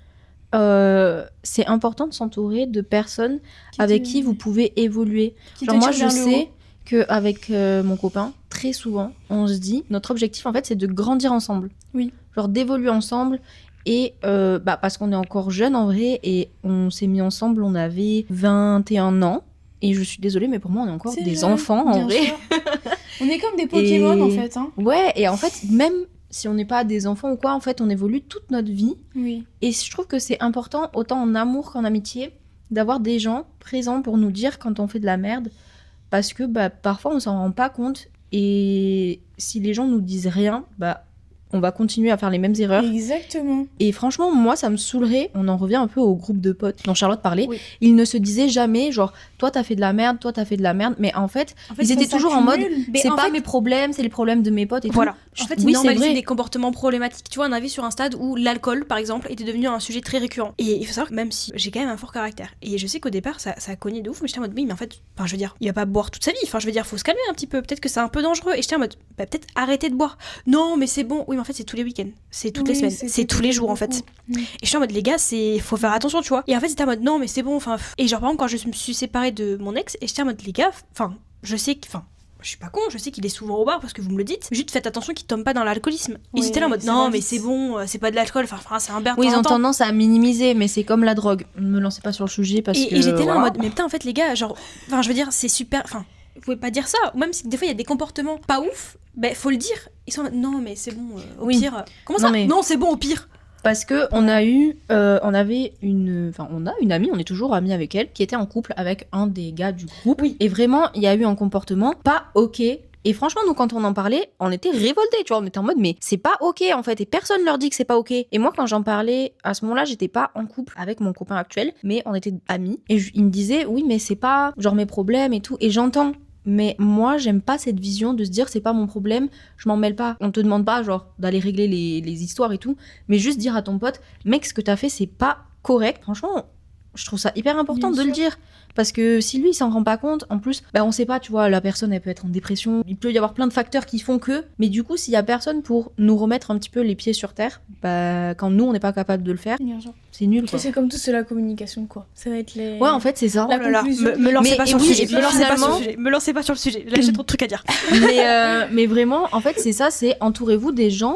c'est important de s'entourer de personnes avec qui vous pouvez évoluer. Genre moi, je sais qu'avec mon copain, très souvent, on se dit, notre objectif, en fait, c'est de grandir ensemble. Oui. Genre d'évoluer ensemble. Et parce qu'on est encore jeune en vrai, et on s'est mis ensemble, on avait 21 ans. Et je suis désolée, mais pour moi, on est encore des enfants en vrai. On est comme des Pokémon en fait. Hein. Ouais, et en fait, même si on n'est pas des enfants ou quoi, en fait, on évolue toute notre vie. Oui. Et je trouve que c'est important, autant en amour qu'en amitié, d'avoir des gens présents pour nous dire quand on fait de la merde. Parce que parfois, on s'en rend pas compte. Et si les gens nous disent rien, on va continuer à faire les mêmes erreurs. Exactement. Et franchement, moi, ça me saoulerait. On en revient un peu au groupe de potes dont Charlotte parlait. Oui. Ils ne se disaient jamais, genre, toi, t'as fait de la merde, toi, t'as fait de la merde. Mais en fait ils étaient toujours en mode, c'est pas mes problèmes, c'est les problèmes de mes potes et voilà. tout. En fait, ils normalisaient des comportements problématiques. Tu vois, on a vu sur un stade où l'alcool, par exemple, était devenu un sujet très récurrent. Et il faut savoir que même si j'ai quand même un fort caractère, et je sais qu'au départ, ça a cogné de ouf, mais j'étais en mode, oui, mais en fait, je veux dire, il va pas boire toute sa vie. Enfin, je veux dire, faut se calmer un petit peu. Peut-être que c'est un peu dangereux. Et j'étais en mode, peut-être arrêter de boire. Non, mais c'est bon. Oui, mais en fait, c'est tous les week-ends. C'est toutes les semaines, c'est tous les jours en fait. Et je suis en mode les gars, faut faire attention, tu vois. Et en fait, c'était en mode non, mais c'est bon, enfin. Et genre par exemple, quand je me suis séparée de mon ex, et j'étais en mode les gars, enfin, je sais que, je suis pas con, je sais qu'il est souvent au bar parce que vous me le dites. Juste faites attention qu'il tombe pas dans l'alcoolisme. Ils étaient là en mode non, mais c'est bon, c'est pas de l'alcool, enfin, c'est un verre. Oui, ils ont tendance à minimiser, mais c'est comme la drogue. Ne me lancez pas sur le sujet parce que. Et j'étais là en mode, mais putain, en fait, les gars, genre, enfin, je veux dire, c'est super, enfin. Vous pouvez pas dire ça, ou même si des fois il y a des comportements pas ouf, faut le dire. Ils sont non mais c'est bon, au pire. Comment ça ? Non, c'est bon au pire. Parce que on a une amie, on est toujours amis avec elle, qui était en couple avec un des gars du groupe. Oui. Et vraiment, il y a eu un comportement pas ok. Et franchement, nous, quand on en parlait, on était révoltés, tu vois. On était en mode, mais c'est pas ok, en fait. Et personne leur dit que c'est pas ok. Et moi, quand j'en parlais, à ce moment-là, j'étais pas en couple avec mon copain actuel, mais on était amis. Et il me disait, oui, mais c'est pas genre mes problèmes et tout. Et j'entends. Mais moi, j'aime pas cette vision de se dire c'est pas mon problème, je m'en mêle pas. On te demande pas genre d'aller régler les histoires et tout, mais juste dire à ton pote, mec, ce que t'as fait, c'est pas correct. Franchement, je trouve ça hyper important de le dire. Parce que si lui, il s'en rend pas compte, en plus, on sait pas, tu vois, la personne, elle peut être en dépression. Il peut y avoir plein de facteurs qui font que. Mais du coup, s'il y a personne pour nous remettre un petit peu les pieds sur terre, quand nous, on n'est pas capable de le faire, c'est nul, quoi. C'est comme tout, c'est la communication, quoi. Ça va être les... Ouais, en fait, c'est ça. La conclusion. Me lancez pas sur le sujet. Me lancez pas sur le sujet. Là, j'ai trop de trucs à dire. Mais vraiment, en fait, c'est ça, c'est entourez-vous des gens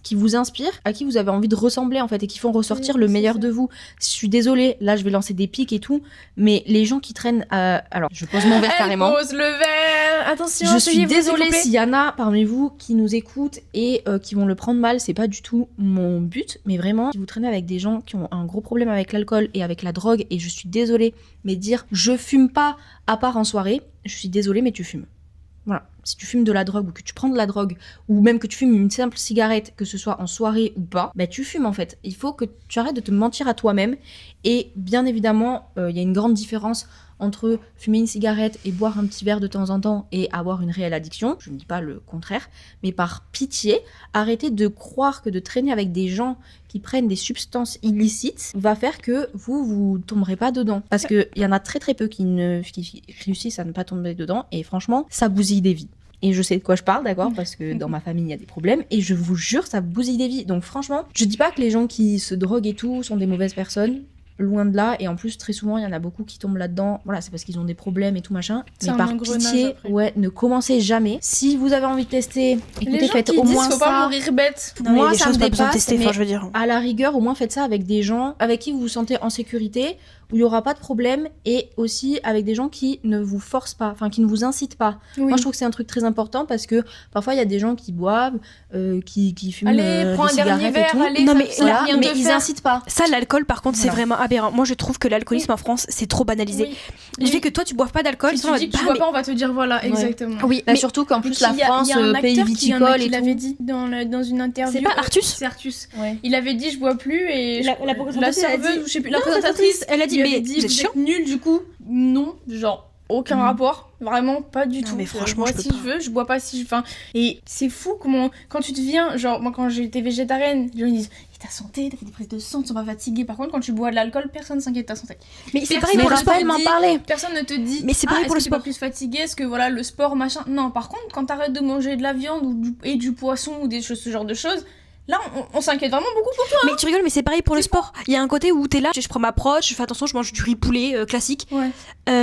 qui vous inspirent, à qui vous avez envie de ressembler, en fait, et qui font ressortir le meilleur de vous. Je suis désolée, là, je vais lancer des pics et tout, mais les gens qui traînent alors, je pose mon verre carrément. Pose le verre. Attention, je suis désolée s'il y en a parmi vous qui nous écoutent et qui vont le prendre mal, c'est pas du tout mon but, mais vraiment, si vous traînez avec des gens qui ont un gros problème avec l'alcool et avec la drogue, et je suis désolée, mais dire je fume pas à part en soirée, je suis désolée, mais tu fumes. Voilà, si tu fumes de la drogue ou que tu prends de la drogue ou même que tu fumes une simple cigarette, que ce soit en soirée ou pas, tu fumes en fait. Il faut que tu arrêtes de te mentir à toi-même. Et bien évidemment, il y a une grande différence entre fumer une cigarette et boire un petit verre de temps en temps et avoir une réelle addiction. Je ne dis pas le contraire, mais par pitié, arrêtez de croire que de traîner avec des gens qui prennent des substances illicites va faire que vous tomberez pas dedans. Parce qu'il y en a très très peu qui réussissent à ne pas tomber dedans, et franchement, ça bousille des vies. Et je sais de quoi je parle, d'accord, parce que dans ma famille, il y a des problèmes, et je vous jure, ça bousille des vies. Donc franchement, je dis pas que les gens qui se droguent et tout sont des mauvaises personnes, loin de là, et en plus, très souvent, il y en a beaucoup qui tombent là-dedans, voilà, c'est parce qu'ils ont des problèmes et tout machin, mais par pitié, ne commencez jamais. Si vous avez envie de tester, écoutez, faites au moins ça. Faut pas mourir bête. Non, moi, ça me dépasse, tester, je veux dire. À la rigueur, au moins faites ça avec des gens avec qui vous vous sentez en sécurité, où il n'y aura pas de problème, et aussi avec des gens qui ne vous forcent pas, enfin qui ne vous incitent pas. Oui. Moi je trouve que c'est un truc très important, parce que parfois il y a des gens qui boivent, qui fument prends un dernier verre, et tout. Allez, non mais ils incitent pas. Ça, l'alcool par contre, c'est vraiment aberrant. Moi je trouve que l'alcoolisme en France, c'est trop banalisé. Le fait que toi tu boives pas d'alcool, si tu dis que tu bois pas, on va te dire voilà, exactement. Oui, mais surtout qu'en plus la France, pays viticole, et tout. Il avait dit dans une interview. C'est pas Artus. C'est Artus. Il avait dit je bois plus, et la serveuse, ou je sais plus, la présentatrice, elle a dit mais vous êtes nul du coup. Non, genre aucun rapport, vraiment pas du tout. Mais franchement, je bois si je veux, je bois pas si je... Enfin, et c'est fou comment, quand tu deviens, genre, moi quand j'étais végétarienne, les gens ils disent, et ta santé, t'as fait des prises de sang, tu vas fatiguée. Par contre, quand tu bois de l'alcool, personne s'inquiète de ta santé. Mais c'est personne pareil Mais pour le ne te sport. Raphaël m'en dit- parlait. Personne ne te dit, Mais c'est pareil est-ce pour le que t'es pas sport. plus fatigué, est-ce que voilà, le sport, machin. Non, par contre, quand t'arrêtes de manger de la viande et du poisson ou ce genre de choses, là, on s'inquiète vraiment beaucoup pour toi. Mais tu rigoles, mais c'est pareil pour le sport. Il y a un côté où t'es là, je prends ma prod, je fais attention, je mange du riz poulet classique. Ouais.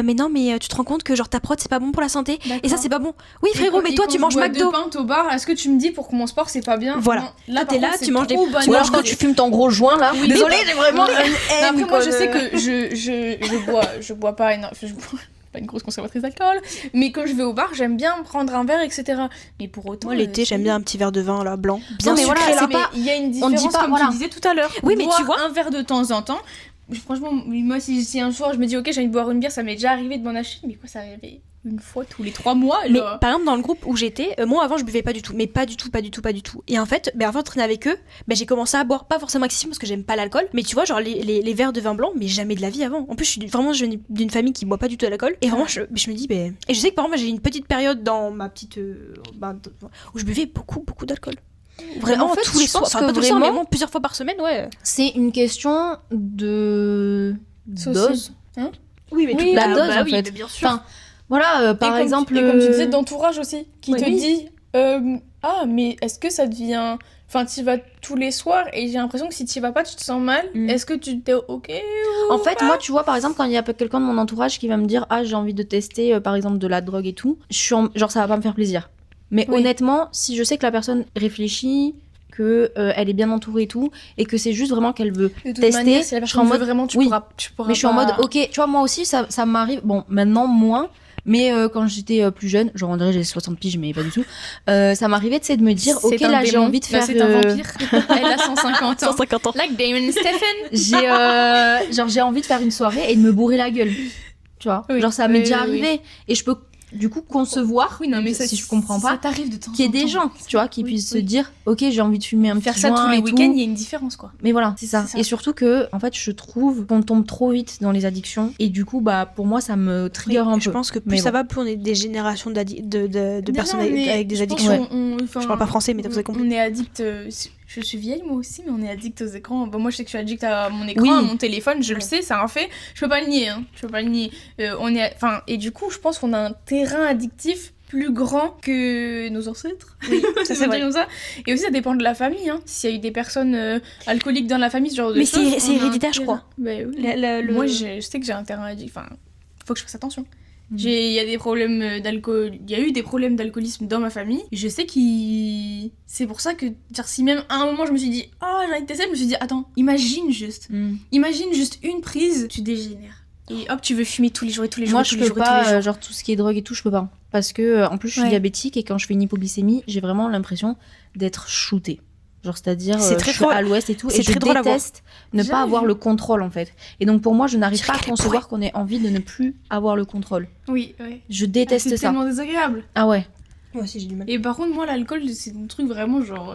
Mais non, mais tu te rends compte que genre ta prod c'est pas bon pour la santé. Et ça D'accord. c'est pas bon. Oui frérot, mais toi tu manges McDo. Deux pintes au bar, est-ce que tu me dis pour que mon sport c'est pas bien? Voilà. Non, Toi, par t'es là, contre, tu c'est manges des- trop Ou banal. alors quand tu fumes ton gros joint là. Oui, Désolée, mais- j'ai vraiment une Mais haine. après, moi, je quoi, sais de- que je bois pas énorme. Je bois pas une grosse consommatrice d'alcool. Mais quand je vais au bar, j'aime bien prendre un verre, etc. Mais pour autant. Moi l'été j'aime bien un petit verre de vin là blanc, bien Non, mais sucré voilà, là. c'est Mais pas- il y a une on dit différence, pas, comme voilà. tu disais tout à l'heure. Oui, mais tu Boire vois- un verre de temps en temps. Franchement, moi, si un soir je me dis, ok, j'ai envie de boire une bière, ça m'est déjà arrivé de m'en acheter. Mais quoi, ça arrivait une fois tous les 3 mois. Mais genre. par exemple dans le groupe où j'étais, moi avant je buvais pas du tout, mais pas du tout. Et en fait, avant de traîner avec eux, j'ai commencé à boire, pas forcément excessivement parce que j'aime pas l'alcool, mais tu vois genre les verres de vin blanc, mais jamais de la vie avant. En plus je viens d'une famille qui boit pas du tout d'alcool, et vraiment je me dis, et je sais que par exemple j'ai eu une petite période dans ma petite, où je buvais beaucoup d'alcool. Vraiment en fait, tous les je soirs, pense enfin que pas tous les soirs, mais vraiment- vraiment plusieurs fois par semaine, ouais. C'est une question de dose. Oui, mais Oui, la dose, en oui, fait. mais bien sûr. Enfin, voilà, par exemple. Et comme tu disais, d'entourage aussi, qui Oui. te Oui. dit ah, mais est-ce que ça devient. Enfin, tu vas tous les soirs et j'ai l'impression que si tu vas pas, tu te sens mal. Mm. Est-ce que tu t'es ok En fait, moi, tu vois, par exemple, quand il y a quelqu'un de mon entourage qui va me dire, ah, j'ai envie de tester, par exemple, de la drogue et tout, genre, ça va pas me faire plaisir. Mais Oui. honnêtement, si je sais que la personne réfléchit, que elle est bien entourée et tout, et que c'est juste vraiment qu'elle veut De toute tester, manière, si la je suis en personne veut mode, vraiment, tu oui. pourras mais je suis en pas- mode, ok, tu vois, moi aussi, ça m'arrive, bon, maintenant, moins, mais quand j'étais plus jeune, genre, on dirait j'ai 60 piges, mais pas du tout, ça m'arrivait, tu sais, de me dire, C'est ok, un là, j'ai démon. envie de Là, faire... c'est un vampire. Elle a 150 ans. 150 ans. Like Damon Stephen. j'ai envie de faire une soirée et de me bourrer la gueule, tu vois, Oui. genre ça m'est Oui, déjà oui, arrivé et je peux du coup concevoir Oui, non, mais ça, si je comprends ça pas t'arrive de temps en qu'il y ait des temps. gens, tu vois, qui Oui, puissent oui. se dire, ok, j'ai envie de fumer un Faire petit ça tous joint les et week-ends, tout. il y a une différence, quoi. Mais voilà, c'est ça. C'est ça. Et surtout que, en fait, je trouve qu'on tombe trop vite dans les addictions. Et du coup, bah, pour moi, ça me trigger un Je peu. pense que plus Mais ça bon. va, plus on est des générations de personnes Non, mais avec des je pense addictions. qu'on- Je parle pas français, mais vous avez compris. On est addict. Je suis vieille moi aussi, mais on est addict aux écrans. Bon, moi, je sais que je suis addict à mon écran, Oui. à mon téléphone. Je le sais, c'est un fait. Je peux pas le nier. Hein. Je peux pas le nier. Et du coup, je pense qu'on a un terrain addictif plus grand que nos ancêtres. Oui, ça c'est vrai. Comme ça. Et aussi, ça dépend de la famille. Hein. S'il y a eu des personnes alcooliques dans la famille, ce genre de Mais choses. c'est on a un héréditaire, je terrain. crois. Bah oui. Le- Moi, je sais que j'ai un terrain addictif. Enfin, faut que je fasse attention. Mm. Il y a des problèmes d'alcool. Il y a eu des problèmes d'alcoolisme dans ma famille. Je sais c'est pour ça que, genre, si même à un moment je me suis dit, oh, j'ai envie de tester, je me suis dit, attends, imagine juste une prise, tu dégénères. Et hop, tu veux fumer tous les jours et tous les jours. Moi, et tous je les peux jours et tous pas, les jours. genre, tout ce qui est drogue et tout, je peux pas. Parce que, en plus, je suis Ouais. diabétique et quand je fais une hypoglycémie, j'ai vraiment l'impression d'être shootée. Genre, c'est-à-dire, C'est très je suis drôle. à l'ouest et tout, C'est et je très drôle à voir. déteste ne pas Jamais avoir vu. le contrôle, en fait. Et donc, pour moi, je n'arrive Je pas à dirais qu'elle concevoir qu'on ait envie de ne plus avoir le contrôle. Oui, ouais. Je Ah, déteste c'est ça. tellement désagréable. Ah ouais. Moi aussi j'ai du mal. Et par contre, moi, l'alcool, c'est un truc vraiment genre.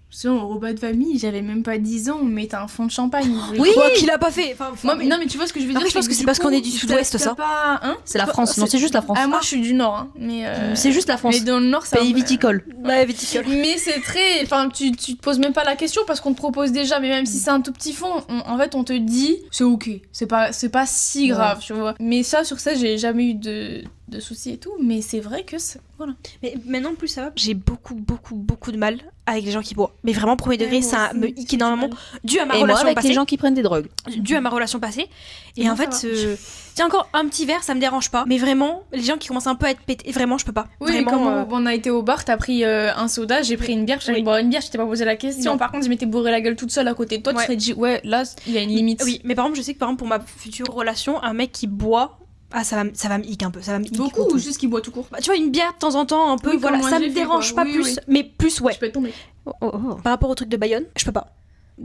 Sinon, au repas de famille, j'avais même pas 10 ans, on mettait un fond de champagne. Oui, qu'il a pas fait. Enfin, Moi, mais non, mais tu vois ce que je veux dire. Après, je pense que c'est parce qu'on est du sud-ouest, ça. Pas, hein C'est la France. Non, c'est juste la France. Ah, moi, je suis du Nord, hein. Mais C'est juste la France. Mais dans le Nord, c'est Pays un peu- viticole. Ouais, viticole. Mais c'est très. Enfin, tu te poses même pas la question parce qu'on te propose déjà, mais même si c'est un tout petit fond, en fait, on te dit c'est ok. C'est pas si grave, tu vois. Mais ça, sur ça, j'ai jamais eu de soucis et tout. Mais c'est vrai que. Voilà. Mais maintenant, plus ça va, j'ai beaucoup de mal avec les gens qui boivent. Mais vraiment, premier degré, Ouais, ça moi me aussi, hic j'ai du énormément. mal. Dû à ma Et moi, relation avec passée. les gens qui prennent des drogues. Dû à ma relation passée. Et moi, en fait, ça tiens, encore un petit verre, ça me dérange pas. Mais vraiment, les gens qui commencent un peu à être pétés, vraiment, je peux pas. Oui, vraiment, comme on a été au bar, t'as pris un soda, j'ai pris une bière, j'allais Oui. boire une bière, je t'ai pas posé la question. Non. Par contre, je m'étais bourré la gueule toute seule à côté de toi, Ouais. tu serais dit, ouais, là, il y a une limite. Oui, mais par exemple, je sais que par exemple, pour ma future relation, un mec qui boit, ah, ça va me hic un peu. Ça va me hic Beaucoup ou juste qu'il boit tout court. Bah, tu vois, une bière de temps en temps, un peu, Oui, voilà, comme moi, ça j'ai me fait, dérange quoi. pas Oui, plus. oui. Mais plus, ouais. Je peux être tombée. Par rapport au truc de Bayonne, je peux pas.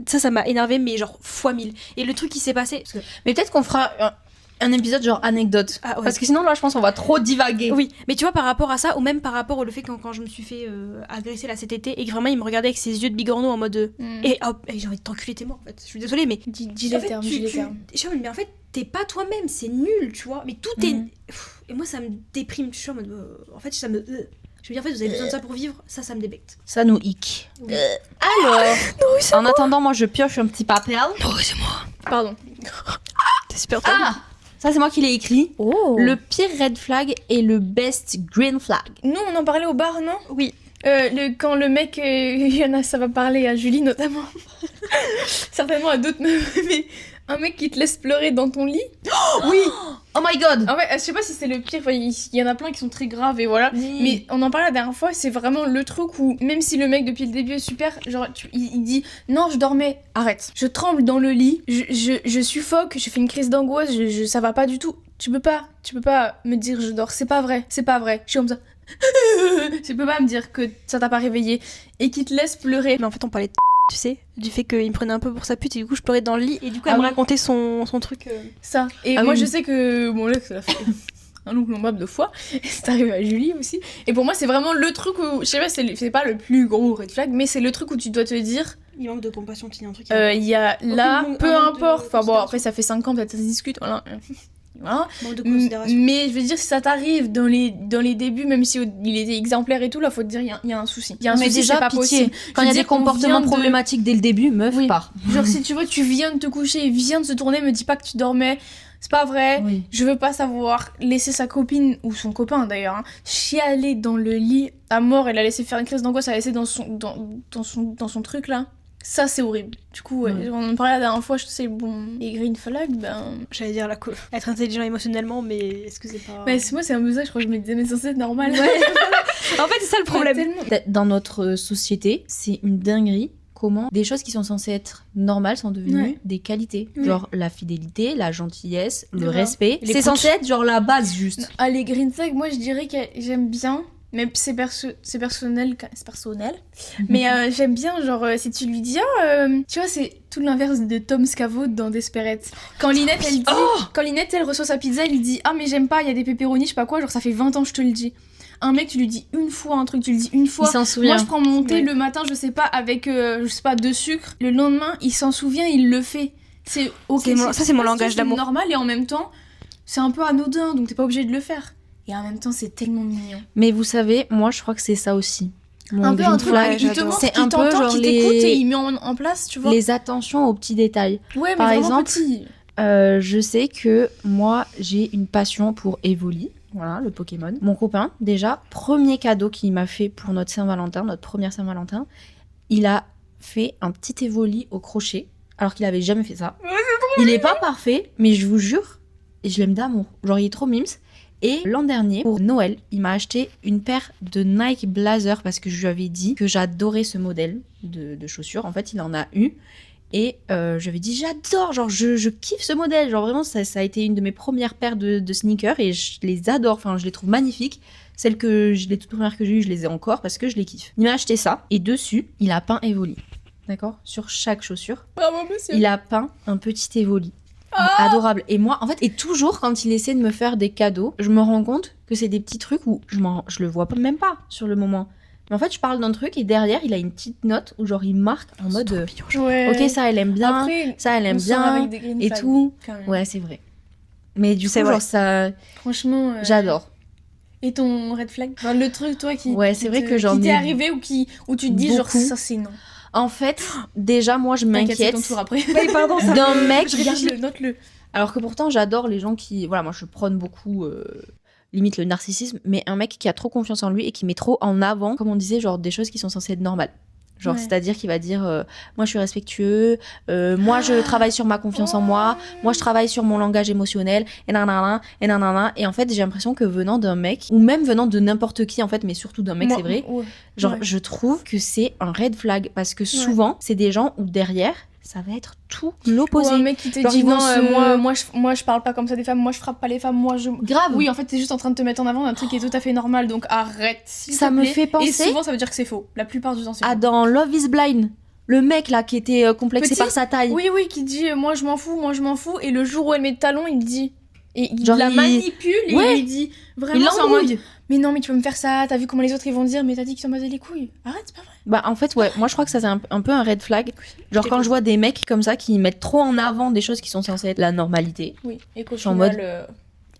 Ça m'a énervé, mais genre fois 1000. Et le truc qui s'est passé. Parce que Mais peut-être qu'on fera un épisode genre anecdote. Ah ouais. Parce que sinon, là, je pense qu'on va trop divaguer. Oui, mais tu vois, par rapport à ça, ou même par rapport au fait quand je me suis fait agresser là cet été et que vraiment il me regardait avec ses yeux de bigorneau en mode et hop, et j'ai envie de t'enculer, t'es mort en fait. Je suis désolée, mais Dis en les fait, termes, dis les termes. je suis en mode, mais en fait, t'es pas toi-même, c'est nul, tu vois. Mais tout est. Et moi, ça me déprime. Je suis en mode. En fait, ça me. Je veux dire, en fait, vous avez besoin de ça pour vivre, ça me débecte. Ça nous hic. Oui. Alors, en attendant, moi, je pioche un petit papier. Pardon. T'es super tard. Ah, ça, c'est moi qui l'ai écrit. Oh. Le pire red flag et le best green flag. Nous, on en parlait au bar, non? Oui. Quand le mec, il y en a, ça va parler à Julie notamment. Certainement à d'autres meufs, mais un mec qui te laisse pleurer dans ton lit. Oui. Oh my god. En fait, je sais pas si c'est le pire, enfin, il y en a plein qui sont très graves et voilà. Oui. Mais on en parlait la dernière fois, c'est vraiment le truc où, même si le mec depuis le début est super, genre, il dit non, je dormais, arrête. Je tremble dans le lit, je suffoque, je fais une crise d'angoisse, ça va pas du tout. Tu peux pas me dire je dors, c'est pas vrai. Je suis comme ça. Tu peux pas me dire que ça t'a pas réveillé et qu'il te laisse pleurer. Mais en fait, on parlait de tu sais, du fait qu'il me prenait un peu pour sa pute et du coup, je pleurais dans le lit et du coup, Ah elle me oui. racontait son truc. Ça. Et Ah moi, oui. je sais que mon ex, ça fait un long nombre de fois. Et c'est arrivé à Julie aussi. Et pour moi, c'est vraiment le truc où, je sais pas, c'est pas le plus gros red flag, mais c'est le truc où tu dois te dire, Il manque de compassion, il y a un truc. il y a là, manque- peu un manque de importe. Enfin bon, considération. après, ça fait 5 ans, peut-être ça se discute. Voilà. Voilà. Manque de considération. Mais je veux dire, si ça t'arrive dans les débuts, même si il était exemplaire et tout, là, faut te dire, il y a un souci. Il y a un Mais souci, déjà, c'est pas pitié. possible. Quand il y a Je veux des dire, on comportements vient de- problématiques dès le début, meuf, Oui. part. Genre, si tu vois, tu viens de te coucher, viens de se tourner, me dis pas que tu dormais. C'est pas vrai. Oui. Je veux pas savoir laisser sa copine, ou son copain d'ailleurs, hein, chialer dans le lit à mort et la laisser faire une crise d'angoisse, la laisser dans son truc là. Ça, c'est horrible. Du coup, ouais, Ouais. on en parlait la dernière fois, je sais, bon. Et green flag, ben. J'allais dire être intelligent émotionnellement, mais est-ce que c'est pas. Mais moi, c'est un peu ça, je crois que je me disais, mais c'est censé être normal. En fait, c'est ça le problème. Tellement- Dans notre société, c'est une dinguerie comment des choses qui sont censées être normales sont devenues Ouais. des qualités. Oui. Genre la fidélité, la gentillesse, le Grave. respect. C'est L'écoute. censé être genre la base juste. Ah, les green flags, moi, je dirais que j'aime bien. Mais c'est personnel, mais j'aime bien, genre, si tu lui dis, tu vois, c'est tout l'inverse de Tom Scavo dans Desperate. Quand Lynette, elle dit, quand Lynette, elle reçoit sa pizza, elle dit, ah, mais j'aime pas, il y a des pepperonis, je sais pas quoi, genre, ça fait 20 ans que je te le dis. Un mec, tu lui dis une fois un truc, tu lui dis une fois. Il s'en souvient. Moi, je prends mon thé Ouais. le matin, je sais pas, avec, je sais pas, 2 sucres. Le lendemain, il s'en souvient, il le fait. C'est ok. Ça, c'est mon langage d'amour. C'est normal et en même temps, c'est un peu anodin, donc t'es pas obligé de le faire. Et en même temps, c'est tellement mignon. Mais vous savez, moi je crois que c'est ça aussi. Mon Un peu green un truc flag, où il te j'adore. montre, c'est qui un peu t'entend, genre qui les- t'écoute et il met en place, tu vois. les attentions aux petits détails. Ouais, mais Par vraiment exemple, petit. Je sais que moi j'ai une passion pour Evoli. Voilà, le Pokémon. Mon copain, déjà, premier cadeau qu'il m'a fait pour notre Saint-Valentin, notre première Saint-Valentin, il a fait un petit Evoli au crochet, alors qu'il avait jamais fait ça. Il est pas parfait, mais je vous jure, et je l'aime d'amour. Genre, il est trop mimes. Et l'an dernier, pour Noël, il m'a acheté une paire de Nike Blazer parce que je lui avais dit que j'adorais ce modèle de chaussures. En fait, il en a eu. Et je lui avais dit, j'adore, genre je kiffe ce modèle. Genre vraiment, ça a été une de mes premières paires de sneakers et je les adore. Enfin, je les trouve magnifiques. Celles les toutes premières que j'ai eues, je les ai encore parce que je les kiffe. Il m'a acheté ça et dessus, il a peint Evoli. D'accord ? Sur chaque chaussure, Bravo, monsieur. il a peint un petit Evoli. Adorable. Et moi, en fait, et toujours quand il essaie de me faire des cadeaux, je me rends compte que c'est des petits trucs où je le vois même pas sur le moment. Mais en fait, je parle d'un truc et derrière, il a une petite note où genre il marque en mode Ouais. ok, ça elle aime bien, Après, ça elle on aime sort bien avec des green et flags, tout. quand même. Ouais, c'est vrai. Mais du coup, C'est vrai. genre ça, Franchement. j'adore. Et ton red flag, enfin, le truc, toi, qui. Ouais, qui c'est vrai te- que j'en qui t'est ai arrivé ou où tu te dis, genre, beaucoup. ça, c'est non. En fait, déjà moi je T'inquiète, c'est m'inquiète ton tour après. Oui, pardon, ça d'un me- mec. je réfléchis. Regarde-le, note-le. Alors que pourtant j'adore les gens qui, voilà, moi je prône beaucoup limite le narcissisme, mais un mec qui a trop confiance en lui et qui met trop en avant, comme on disait, genre des choses qui sont censées être normales. Genre, Ouais. c'est-à-dire qu'il va dire moi je suis respectueux, moi je travaille sur ma confiance en moi je travaille sur mon langage émotionnel, et nanana, et nanana. Et en fait, j'ai l'impression que venant d'un mec, ou même venant de n'importe qui en fait, mais surtout d'un mec, Moi- c'est vrai, ouais. genre Ouais. je trouve que c'est un red flag parce que souvent, c'est des gens où derrière, ça va être tout l'opposé. Ou un mec qui te Genre, dit ils vont non, se- moi je parle pas comme ça des femmes, moi je frappe pas les femmes, moi je. Grave. Oui, en fait, t'es juste en train de te mettre en avant d'un truc qui est tout à fait normal, donc arrête. s'il Ça te me plaît. fait penser- Et souvent, ça veut dire que c'est faux. La plupart du temps, c'est Ah, faux. dans Love is Blind, le mec là qui était complexé Petit par sa taille. Oui, qui dit moi je m'en fous, et le jour où elle met le talon, il me dit Et il Genre, la il- manipule et Ouais. il lui dit vraiment Il c'est en l'embrouille. mode mais non mais tu peux me faire ça, t'as vu comment les autres ils vont dire mais t'as dit qu'ils t'en basaient les couilles. Arrête, c'est pas vrai. Bah en fait ouais, moi je crois que ça c'est un peu un red flag. Genre quand je vois des mecs comme ça qui mettent trop en avant des choses qui sont censées être la normalité. Oui, et qu'au Je suis en final, mode-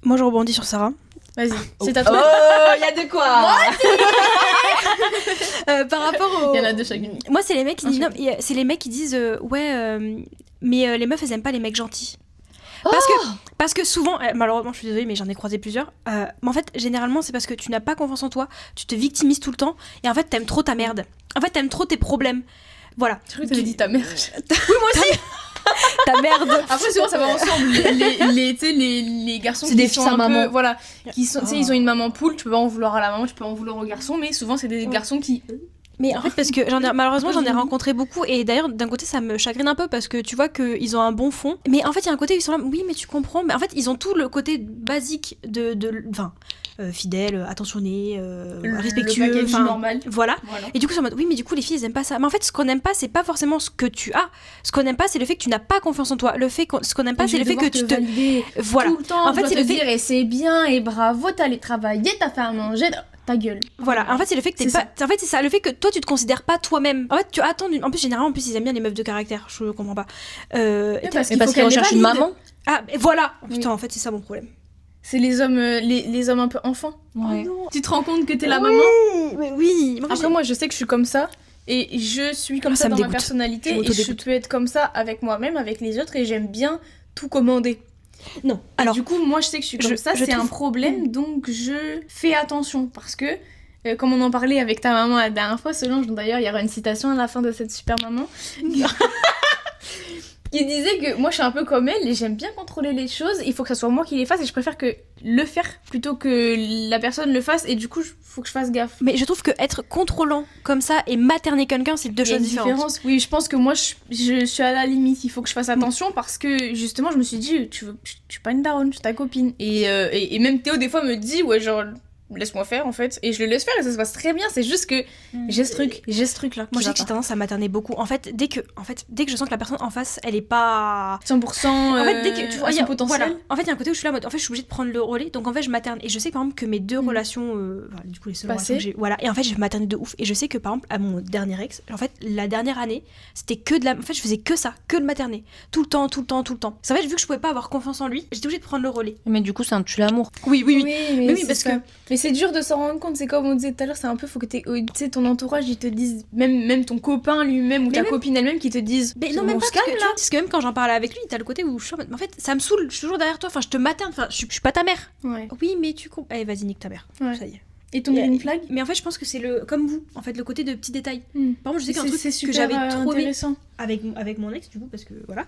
Moi, je rebondis sur Sarah. vas-y, Oh. c'est à toi. Oh, y a de quoi. Par rapport au... Il y en a deux chacune. Moi, c'est les mecs qui Un disent, non, chacun. c'est les mecs qui disent mais les meufs elles aiment pas les mecs gentils. Oh. Parce que souvent, malheureusement je suis désolée mais j'en ai croisé plusieurs, mais en fait généralement c'est parce que tu n'as pas confiance en toi, tu te victimises tout le temps et en fait t'aimes trop ta merde. En fait t'aimes trop tes problèmes. Voilà. Je crois que t'avais dit ta mère. Oui moi aussi. Ta merde. Après souvent ça va ensemble. Tu sais, les garçons C'est qui des sont fils à un peu, maman. voilà, qui sont, tu sais, Oh. ils ont une maman poule, tu peux pas en vouloir à la maman, tu peux en vouloir au garçon, mais souvent c'est des garçons qui Mais en fait parce que malheureusement j'en ai rencontré beaucoup et d'ailleurs d'un côté ça me chagrine un peu parce que tu vois qu'ils ont un bon fond. Mais en fait il y a un côté où ils sont là, oui mais tu comprends, mais en fait ils ont tout le côté basique de fidèle, attentionné, respectueux, le package enfin, normal. voilà. Voilà. Et du coup, c'est en mode, oui, mais du coup, les filles, elles aiment pas ça. Mais en fait, ce qu'on aime pas, c'est pas forcément ce que tu as. Ce qu'on aime pas, c'est le fait que tu n'as pas confiance en toi. Ce qu'on aime pas, c'est le fait que tu te. valider Voilà. tout le temps. En fait, c'est le fait. dire et c'est bien et bravo, t'as allé travailler, t'as fait à manger, ta gueule. Voilà. En fait, c'est le fait que t'es C'est pas. En fait, c'est ça. Le fait que toi, tu te considères pas toi-même. En fait, tu attends. En plus, généralement, en plus, ils aiment bien les meufs de caractère. Je comprends pas. parce Mais parce qu'ils recherchent une maman. Ah, mais voilà. Oui. Putain, en fait, c'est ça mon problème. C'est les hommes, les hommes un peu enfants. Ouais. non. Tu te rends compte que t'es la maman. Mais oui. Après, moi, je sais que je suis comme ça. Et je suis comme Ah, ça ça me dans ma dégoûte. personnalité. Je Et je m'auto-dégoûte. peux être comme ça avec moi-même, avec les autres. Et j'aime bien tout commander. Non. Alors, Alors, du coup, moi, je sais que je suis comme je- ça. je C'est un trouve- problème. Donc, je fais attention. Parce que, comme on en parlait avec ta maman la dernière fois, Solange, dont d'ailleurs, il y aura une citation à la fin de cette super maman. Qui disait que moi je suis un peu comme elle et j'aime bien contrôler les choses, il faut que ça soit moi qui les fasse et je préfère que le faire plutôt que la personne le fasse et du coup faut que je fasse gaffe. mais je trouve que être contrôlant comme ça et materner quelqu'un, c'est deux Il y a choses une différentes. différence. Oui, je pense que moi je suis à la limite, il faut que je fasse attention parce que justement je me suis dit, je suis pas une daronne, je suis ta copine. Et même Théo des fois me dit, ouais genre laisse-moi faire en fait, et je le laisse faire et ça se passe très bien, c'est juste que j'ai ce truc là. Moi, je sais que j'ai tendance à materner beaucoup. En fait, dès que je sens que la personne en face, elle est pas 100% en fait, dès que tu vois, à il y son a- potentiel. voilà. En fait, il y a un côté où je suis là en mode, en fait, je suis obligée de prendre le relais. Donc, en fait, je materne. Et je sais, par exemple, que mes deux relations, du coup, les seules Passées. relations que j'ai, voilà. Et en fait, je maternais de ouf. Et je sais que, par exemple, à mon dernier ex, en fait, la dernière année, c'était que de la. En fait, je faisais que ça, que le materner. Tout le temps. C'est en fait, vu que je pouvais pas avoir confiance en lui, j'étais obligée de prendre le relais. Mais du coup c'est un tue l'amour. Oui. Mais oui, c'est parce ça. Mais c'est dur de s'en rendre compte, c'est comme on disait tout à l'heure, c'est un peu faut que tu sais ton entourage ils te disent même ton copain lui-même ou Mais ta même- copine elle-même qui te disent Mais non, on même pas se parce que, calme, tu vois, parce que même quand j'en parlais avec lui, t'as le côté où je suis en mode, en fait, ça me saoule, je suis toujours derrière toi, enfin, je te materne, enfin, je suis pas ta mère. Ouais. Oui, mais tu comprends. Allez, vas-y, nique ta mère. Ouais. Ça y est. Et ton green flag Mais en fait, je pense que c'est comme vous, en fait, le côté de petits détails. Hmm. Par exemple, je sais qu'un truc c'est que super j'avais trop aimé intéressant. avec mon ex, du coup, parce que voilà,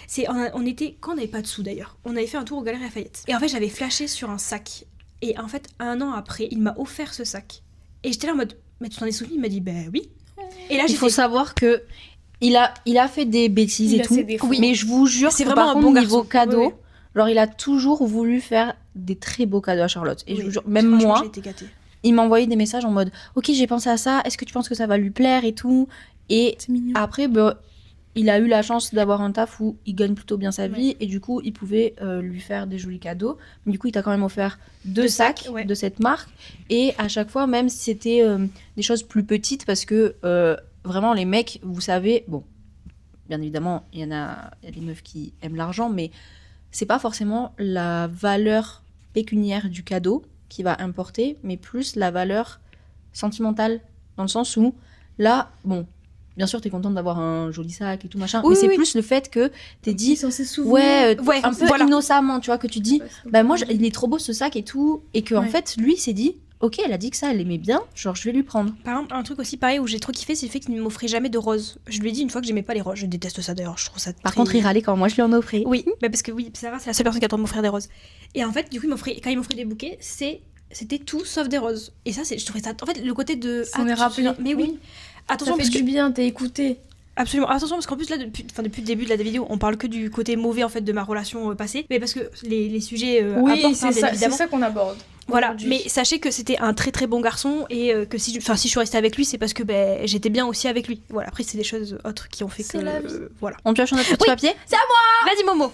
c'est on était, quand on n'avait pas de sous d'ailleurs, on avait fait un tour aux Galeries Lafayette. Et en fait, j'avais flashé sur un sac. Et en fait, 1 an après, il m'a offert ce sac. Et j'étais là en mode, mais tu t'en es souvenu? Il m'a dit, ben oui. Et là, Il j'ai faut savoir que il a fait des bêtises Il et a tout. ses défauts. Oui. Mais je vous jure, C'est que vraiment par un contre, bon niveau garçon. cadeau, Oui, oui. genre il a toujours voulu faire des très beaux cadeaux à Charlotte. Et je vous jure, même Franchement, moi, j'ai été gâtée. il m'envoyait des messages en mode ok, j'ai pensé à ça, est-ce que tu penses que ça va lui plaire et tout. Et C'est mignon. après, il a eu la chance d'avoir un taf où il gagne plutôt bien sa vie et du coup, il pouvait lui faire des jolis cadeaux. Mais du coup, il t'a quand même offert 2 sacs ouais. de cette marque. Et à chaque fois, même si c'était des choses plus petites, parce que vraiment, les mecs, vous savez, bon, bien évidemment, il y a des meufs qui aiment l'argent, mais c'est pas forcément la valeur pécuniaire du cadeau qui va importer, mais plus la valeur sentimentale, dans le sens où, là, bon, bien sûr, t'es contente d'avoir un joli sac et tout machin, Oui, mais c'est oui. plus le fait que t'es dit, Censé s'ouvrir. ouais, Ouais, un peu voilà. innocemment, tu vois, que tu dis, bah moi, il est trop beau ce sac et tout, et que en Ouais. fait, lui, s'est dit, ok, elle a dit que ça, elle aimait bien, genre, je vais lui prendre. Par exemple, un truc aussi pareil où j'ai trop kiffé, c'est le fait qu'il ne m'offrait jamais de roses. Je lui ai dit une fois que j'aimais pas les roses. Je déteste ça d'ailleurs, je trouve ça Par très- contre, il râlait quand moi, je lui en offrais. Oui, bah parce que oui, Sarah, c'est la seule personne qui a le droit de m'offrir des roses. Et en fait, du coup, quand il m'offrait des bouquets, c'était tout sauf des roses. Et ça, je trouvais ça. En fait, le côté de. S'en est tu te rappelé. souviens- Mais oui. Attention, Ça fait parce que. du bien, t'es écouté. Absolument. Attention, parce qu'en plus, là, depuis le début de la vidéo, on parle que du côté mauvais en fait de ma relation passée. Mais parce que les sujets. Oui, apportent, hein, c'est bien ça, évidemment. qu'on aborde. Voilà, aujourd'hui. mais sachez que c'était un très très bon garçon et que si je suis restée avec lui, c'est parce que j'étais bien aussi avec lui. Voilà, après, c'est des choses autres qui ont fait C'est que. la vie. Voilà. On pioche notre petit Oui. papier. Vas-y, Momo.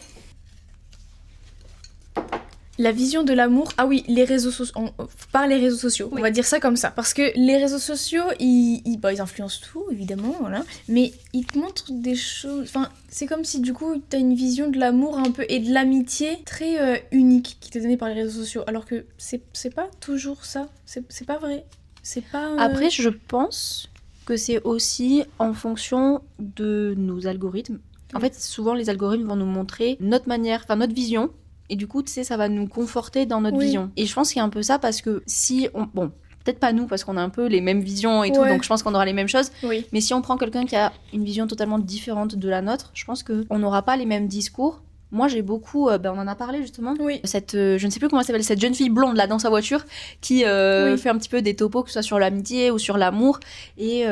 La vision de l'amour, ah oui, les réseaux sociaux, par les réseaux sociaux, Oui. on va dire ça comme ça. Parce que les réseaux sociaux, ils influencent tout, évidemment, voilà. Mais ils te montrent des choses, enfin, c'est comme si du coup, t'as une vision de l'amour un peu, et de l'amitié très unique qui t'est donnée par les réseaux sociaux. Alors que c'est pas toujours ça, c'est pas vrai. C'est pas... Après, je pense que c'est aussi en fonction de nos algorithmes. En fait, souvent, les algorithmes vont nous montrer notre manière, enfin notre vision. Et du coup, tu sais, ça va nous conforter dans notre vision. Et je pense qu'il y a un peu ça parce que si on... Bon, peut-être pas nous, parce qu'on a un peu les mêmes visions et tout, donc je pense qu'on aura les mêmes choses. Oui. Mais si on prend quelqu'un qui a une vision totalement différente de la nôtre, je pense qu'on n'aura pas les mêmes discours. Moi, j'ai beaucoup... on en a parlé, justement. Oui. Cette, je ne sais plus comment elle s'appelle, cette jeune fille blonde, là, dans sa voiture, qui fait un petit peu des topos, que ce soit sur l'amitié ou sur l'amour, et...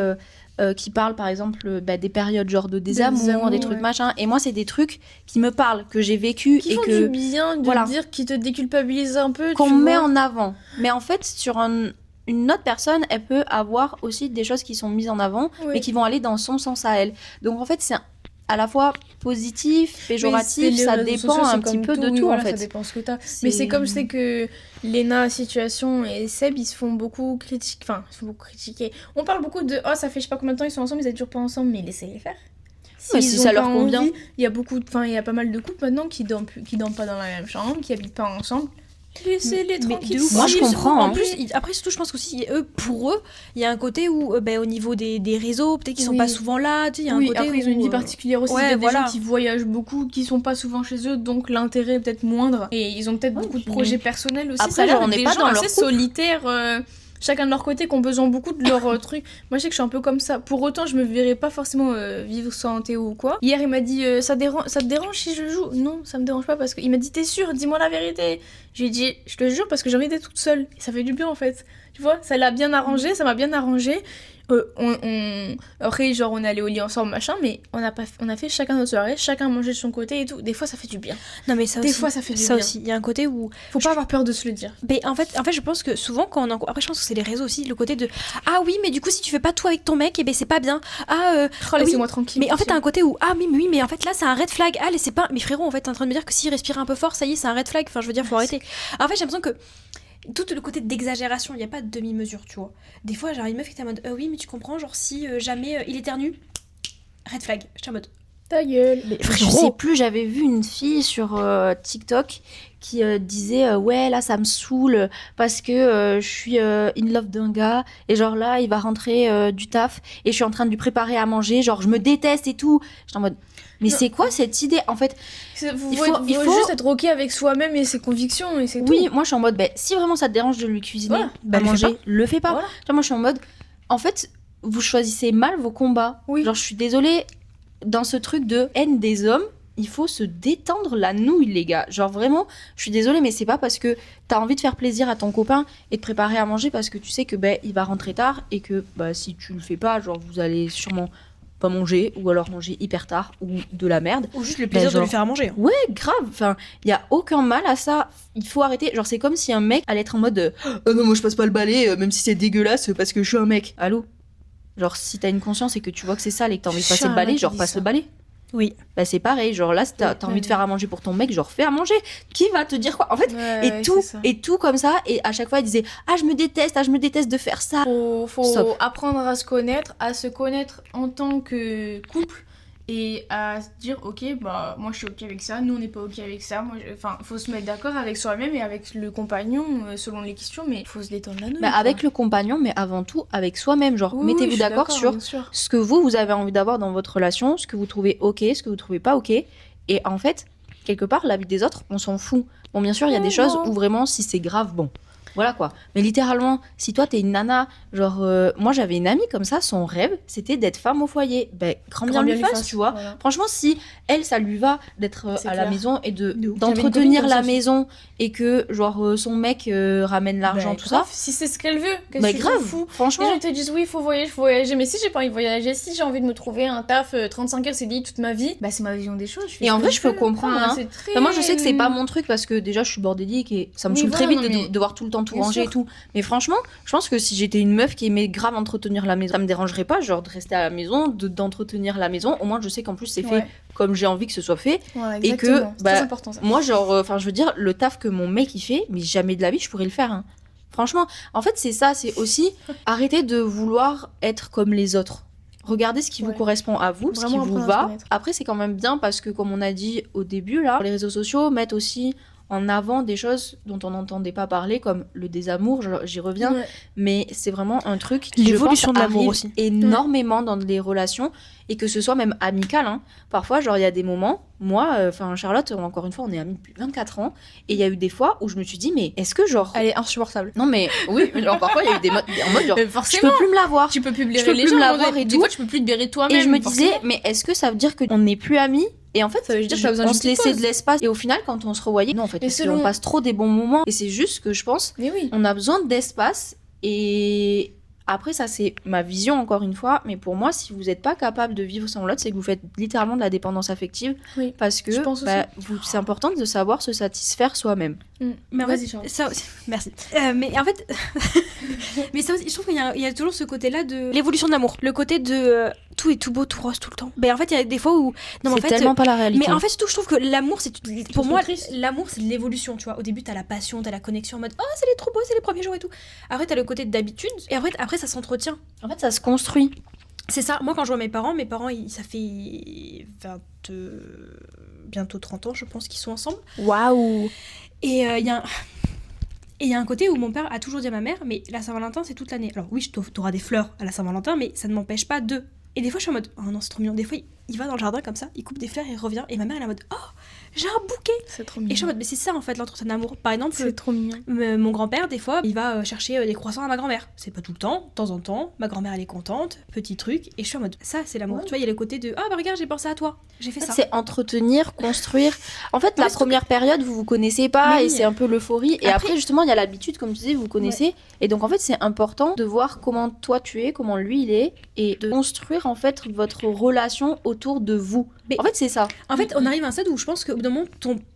qui parle par exemple des périodes genre de désamour, des trucs machin, et moi c'est des trucs qui me parlent, que j'ai vécu qui et font que du bien de dire, qui te déculpabilisent un peu, qu'on met en avant. Mais en fait sur une autre personne, elle peut avoir aussi des choses qui sont mises en avant, mais qui vont aller dans son sens à elle. Donc en fait c'est à la fois positif, péjoratif, ça dépend un petit peu de tout voilà, en fait. Ça dépend ce que t'as. Mais c'est comme je sais que Léna, Situation et Seb, ils se font beaucoup critiquer. Enfin, ils se font beaucoup critiquer. On parle beaucoup de oh, ça fait je sais pas combien de temps ils sont ensemble, ils sont toujours pas ensemble, mais laissez-les faire. Si ça leur convient. Il y a il y a pas mal de couples maintenant qui dorment pas dans la même chambre, qui habitent pas ensemble. Laissez-les tranquilles. Moi je comprends. En plus, après surtout je pense qu'aussi pour eux, il y a un côté où au niveau des réseaux, peut-être qu'ils sont pas souvent là, tu sais, il y a un côté après ils ont une vie particulière aussi, il y a des gens qui voyagent beaucoup, qui sont pas souvent chez eux, donc l'intérêt est peut-être moindre et ils ont peut-être beaucoup de projets personnels aussi. Après genre on n'est pas dans leur assez solitaires, chacun de leur côté, qui ont besoin beaucoup de leur truc. Moi je sais que je suis un peu comme ça. Pour autant je me verrais pas forcément vivre sans Théo ou quoi. Hier il m'a dit ça te dérange si je joue? Non, ça me dérange pas, parce qu'il m'a dit t'es sûre, dis-moi la vérité. Je lui ai dit je te jure parce que j'ai envie d'être toute seule et ça fait du bien en fait. Tu vois, ça l'a bien arrangé, ça m'a bien arrangé. Après genre on est allé au lit ensemble machin, mais on a fait chacun notre soirée, chacun a mangé de son côté et tout. Des fois ça fait du bien. Non mais ça des aussi, fois ça fait du ça bien. aussi, il y a un côté où faut pas avoir peur de se le dire. Mais en fait je pense que souvent quand on après je pense que c'est les réseaux aussi, le côté de ah oui mais du coup si tu fais pas tout avec ton mec, et ben c'est pas bien. Laissez-moi tranquille. Mais en fait t'as un côté où mais en fait là c'est un red flag. Ah c'est pas, mais frérot en fait t'es en train de me dire que s'il respire un peu fort ça y est c'est un red flag. Enfin je veux dire faut arrêter. En fait j'ai l'impression que tout le côté d'exagération, il n'y a pas de demi-mesure, tu vois. Des fois, genre une meuf qui était en mode oui, mais tu comprends, genre si jamais il éternue, red flag. Je suis en mode ta gueule. Mais je sais plus, j'avais vu une fille sur TikTok qui disait ouais là ça me saoule parce que je suis in love d'un gars et genre là il va rentrer du taf et je suis en train de lui préparer à manger, genre je me déteste et tout. J'étais en mode mais c'est quoi cette idée en fait? Il faut juste être ok avec soi-même et ses convictions et c'est tout. Oui, moi je suis en mode si vraiment ça te dérange de lui cuisiner, manger, le fais pas. Voilà. Genre, moi je suis en mode en fait vous choisissez mal vos combats. Genre je suis désolée, dans ce truc de haine des hommes, il faut se détendre la nouille les gars. Genre vraiment, je suis désolée mais c'est pas parce que t'as envie de faire plaisir à ton copain et de préparer à manger parce que tu sais que il va rentrer tard et que si tu le fais pas, genre vous allez sûrement pas manger ou alors manger hyper tard ou de la merde ou juste le plaisir de lui faire à manger. Ouais grave, enfin il y a aucun mal à ça, il faut arrêter. Genre c'est comme si un mec allait être en mode non moi je passe pas le balai même si c'est dégueulasse parce que je suis un mec. Allô, genre si t'as une conscience et que tu vois que c'est sale et que t'as envie de passer le balai, genre passe le balai. Oui. C'est pareil, genre là, si t'as envie de faire à manger pour ton mec, genre fais à manger. Qui va te dire quoi? En fait, et tout comme ça. Et à chaque fois, elle disait je me déteste de faire ça. Faut apprendre à se connaître en tant que couple et à se dire ok moi je suis ok avec ça, nous on n'est pas ok avec ça. Faut se mettre d'accord avec soi-même et avec le compagnon selon les questions, mais faut se détendre la nouille. Avec le compagnon, mais avant tout avec soi-même, genre mettez-vous d'accord sur ce que vous avez envie d'avoir dans votre relation, ce que vous trouvez ok, ce que vous trouvez pas ok. Et en fait quelque part la vie des autres on s'en fout. Bon bien sûr il y a des choses où vraiment si c'est grave voilà quoi. Mais littéralement, si toi t'es une nana, genre moi j'avais une amie comme ça, son rêve c'était d'être femme au foyer. Grand bien lui fasse, tu vois. Voilà. Franchement, si elle ça lui va d'être à la maison et d'entretenir la maison et que genre son mec ramène l'argent tout ça. Si c'est ce qu'elle veut, qu'est-ce que grave. Fou. Franchement. Les gens te disent oui, il faut voyager, mais si j'ai pas envie de voyager, si j'ai envie de me trouver un taf 35 heures CDI toute ma vie, c'est ma vision des choses. Et en vrai, je peux comprendre. Moi je sais que c'est pas mon truc parce que déjà je suis bordélique et ça me saoule très vite de devoir tout le temps temps tout Bien ranger sûr. et tout. Mais franchement, je pense que si j'étais une meuf qui aimait grave entretenir la maison, ça me dérangerait pas, genre de rester à la maison, d'entretenir la maison. Au moins, je sais qu'en plus, c'est fait Ouais. comme j'ai envie que ce soit fait. Ouais, Et que, exactement. C'est bah, très important ça. Moi, genre, je veux dire, le taf que mon mec il fait, mais jamais de la vie, je pourrais le faire. Hein. Franchement, en fait, c'est ça, c'est aussi arrêter de vouloir être comme les autres. Regardez ce qui vous Ouais. correspond à vous, ce qui Vraiment vous apprendre à se va. connaître. Après, c'est quand même bien parce que, comme on a dit au début, là, les réseaux sociaux mettent aussi en avant des choses dont on n'entendait pas parler, comme le désamour, j'y reviens. Ouais. Mais c'est vraiment un truc qui, je L'évolution pense, de l'amour arrive aussi. énormément dans les relations, et que ce soit même amical. Hein. Parfois, genre, il y a des moments, moi, Charlotte, encore une fois, on est amis depuis 24 ans, et il y a eu des fois où je me suis dit, mais est-ce que, genre... Elle est insupportable. Non, mais oui, genre, parfois, il y a eu des modes en mode, genre, je Forcément. peux plus me la voir. Tu peux plus Je blairer peux les plus gens. me la à un moment voir donné. et Des tout. fois, tu peux plus te blairer toi-même. Et je me disais, forcément. mais est-ce que ça veut dire qu'on n'est plus amis? Et en fait, Ça veut dire que t'as besoin on d'une se petite laissait pause. de l'espace. Et au final, quand on se revoyait, non, en fait, Mais parce selon- qu'on passe trop des bons moments. Et c'est juste que je pense, Mais oui. on a besoin d'espace. Et après, ça, c'est ma vision, encore une fois. Mais pour moi, si vous n'êtes pas capable de vivre sans l'autre, c'est que vous faites littéralement de la dépendance affective. Oui. Parce que Je pense c'est important de savoir se satisfaire soi-même. Mais en Vas-y, fait, Charles. ça aussi, merci. Mais en fait, mais ça aussi, je trouve qu'il y a toujours ce côté-là de l'évolution de l'amour, le côté de tout est tout beau, tout rose tout le temps. Ben en fait, il y a des fois où non, mais en C'est fait, tellement pas la réalité. mais en fait, surtout, je trouve que l'amour, c'est pour sont moi, tristes. l'amour, c'est de l'évolution, tu vois. Au début, t'as la passion, t'as la connexion en mode oh, c'est les trop beau, c'est les premiers jours et tout. Après, t'as le côté d'habitude, et après, ça s'entretient. En fait, ça se construit. C'est ça. Moi, quand je vois mes parents, ça fait bientôt 30 ans, je pense, qu'ils sont ensemble. Waouh. Et il y a un côté où mon père a toujours dit à ma mère, mais la Saint-Valentin, c'est toute l'année. Alors oui, t'auras des fleurs à la Saint-Valentin, mais ça ne m'empêche pas de... Et des fois, je suis en mode, oh non, c'est trop mignon. Des fois, il va dans le jardin comme ça, il coupe des fleurs, il revient, et ma mère, elle est en mode, oh, j'ai un bouquet. C'est trop Et je mignon. suis en mode, mais c'est ça, en fait, l'entretien d'amour. Par exemple, C'est trop mignon. mon grand-père, des fois, il va chercher des croissants à ma grand-mère. C'est pas tout le temps, de temps en temps. Ma grand-mère, elle est contente, petit truc. Et je suis en mode, ça, c'est l'amour. Ouais. Tu vois, il y a le côté de, ah, bah regarde, j'ai pensé à toi. J'ai fait En fait, ça. c'est entretenir, construire. En fait, Ouais, la c'est première période, vous vous connaissez pas Mais et oui. c'est un peu l'euphorie. Et Après- après, justement, il y a l'habitude, comme tu disais, vous vous connaissez. Et donc, en fait, c'est important de voir comment toi tu es, comment lui il est, et de construire en fait votre relation autour de vous. Mais- En fait, c'est ça. En fait, on arrive à un stade où je pense qu'au bout d'un moment,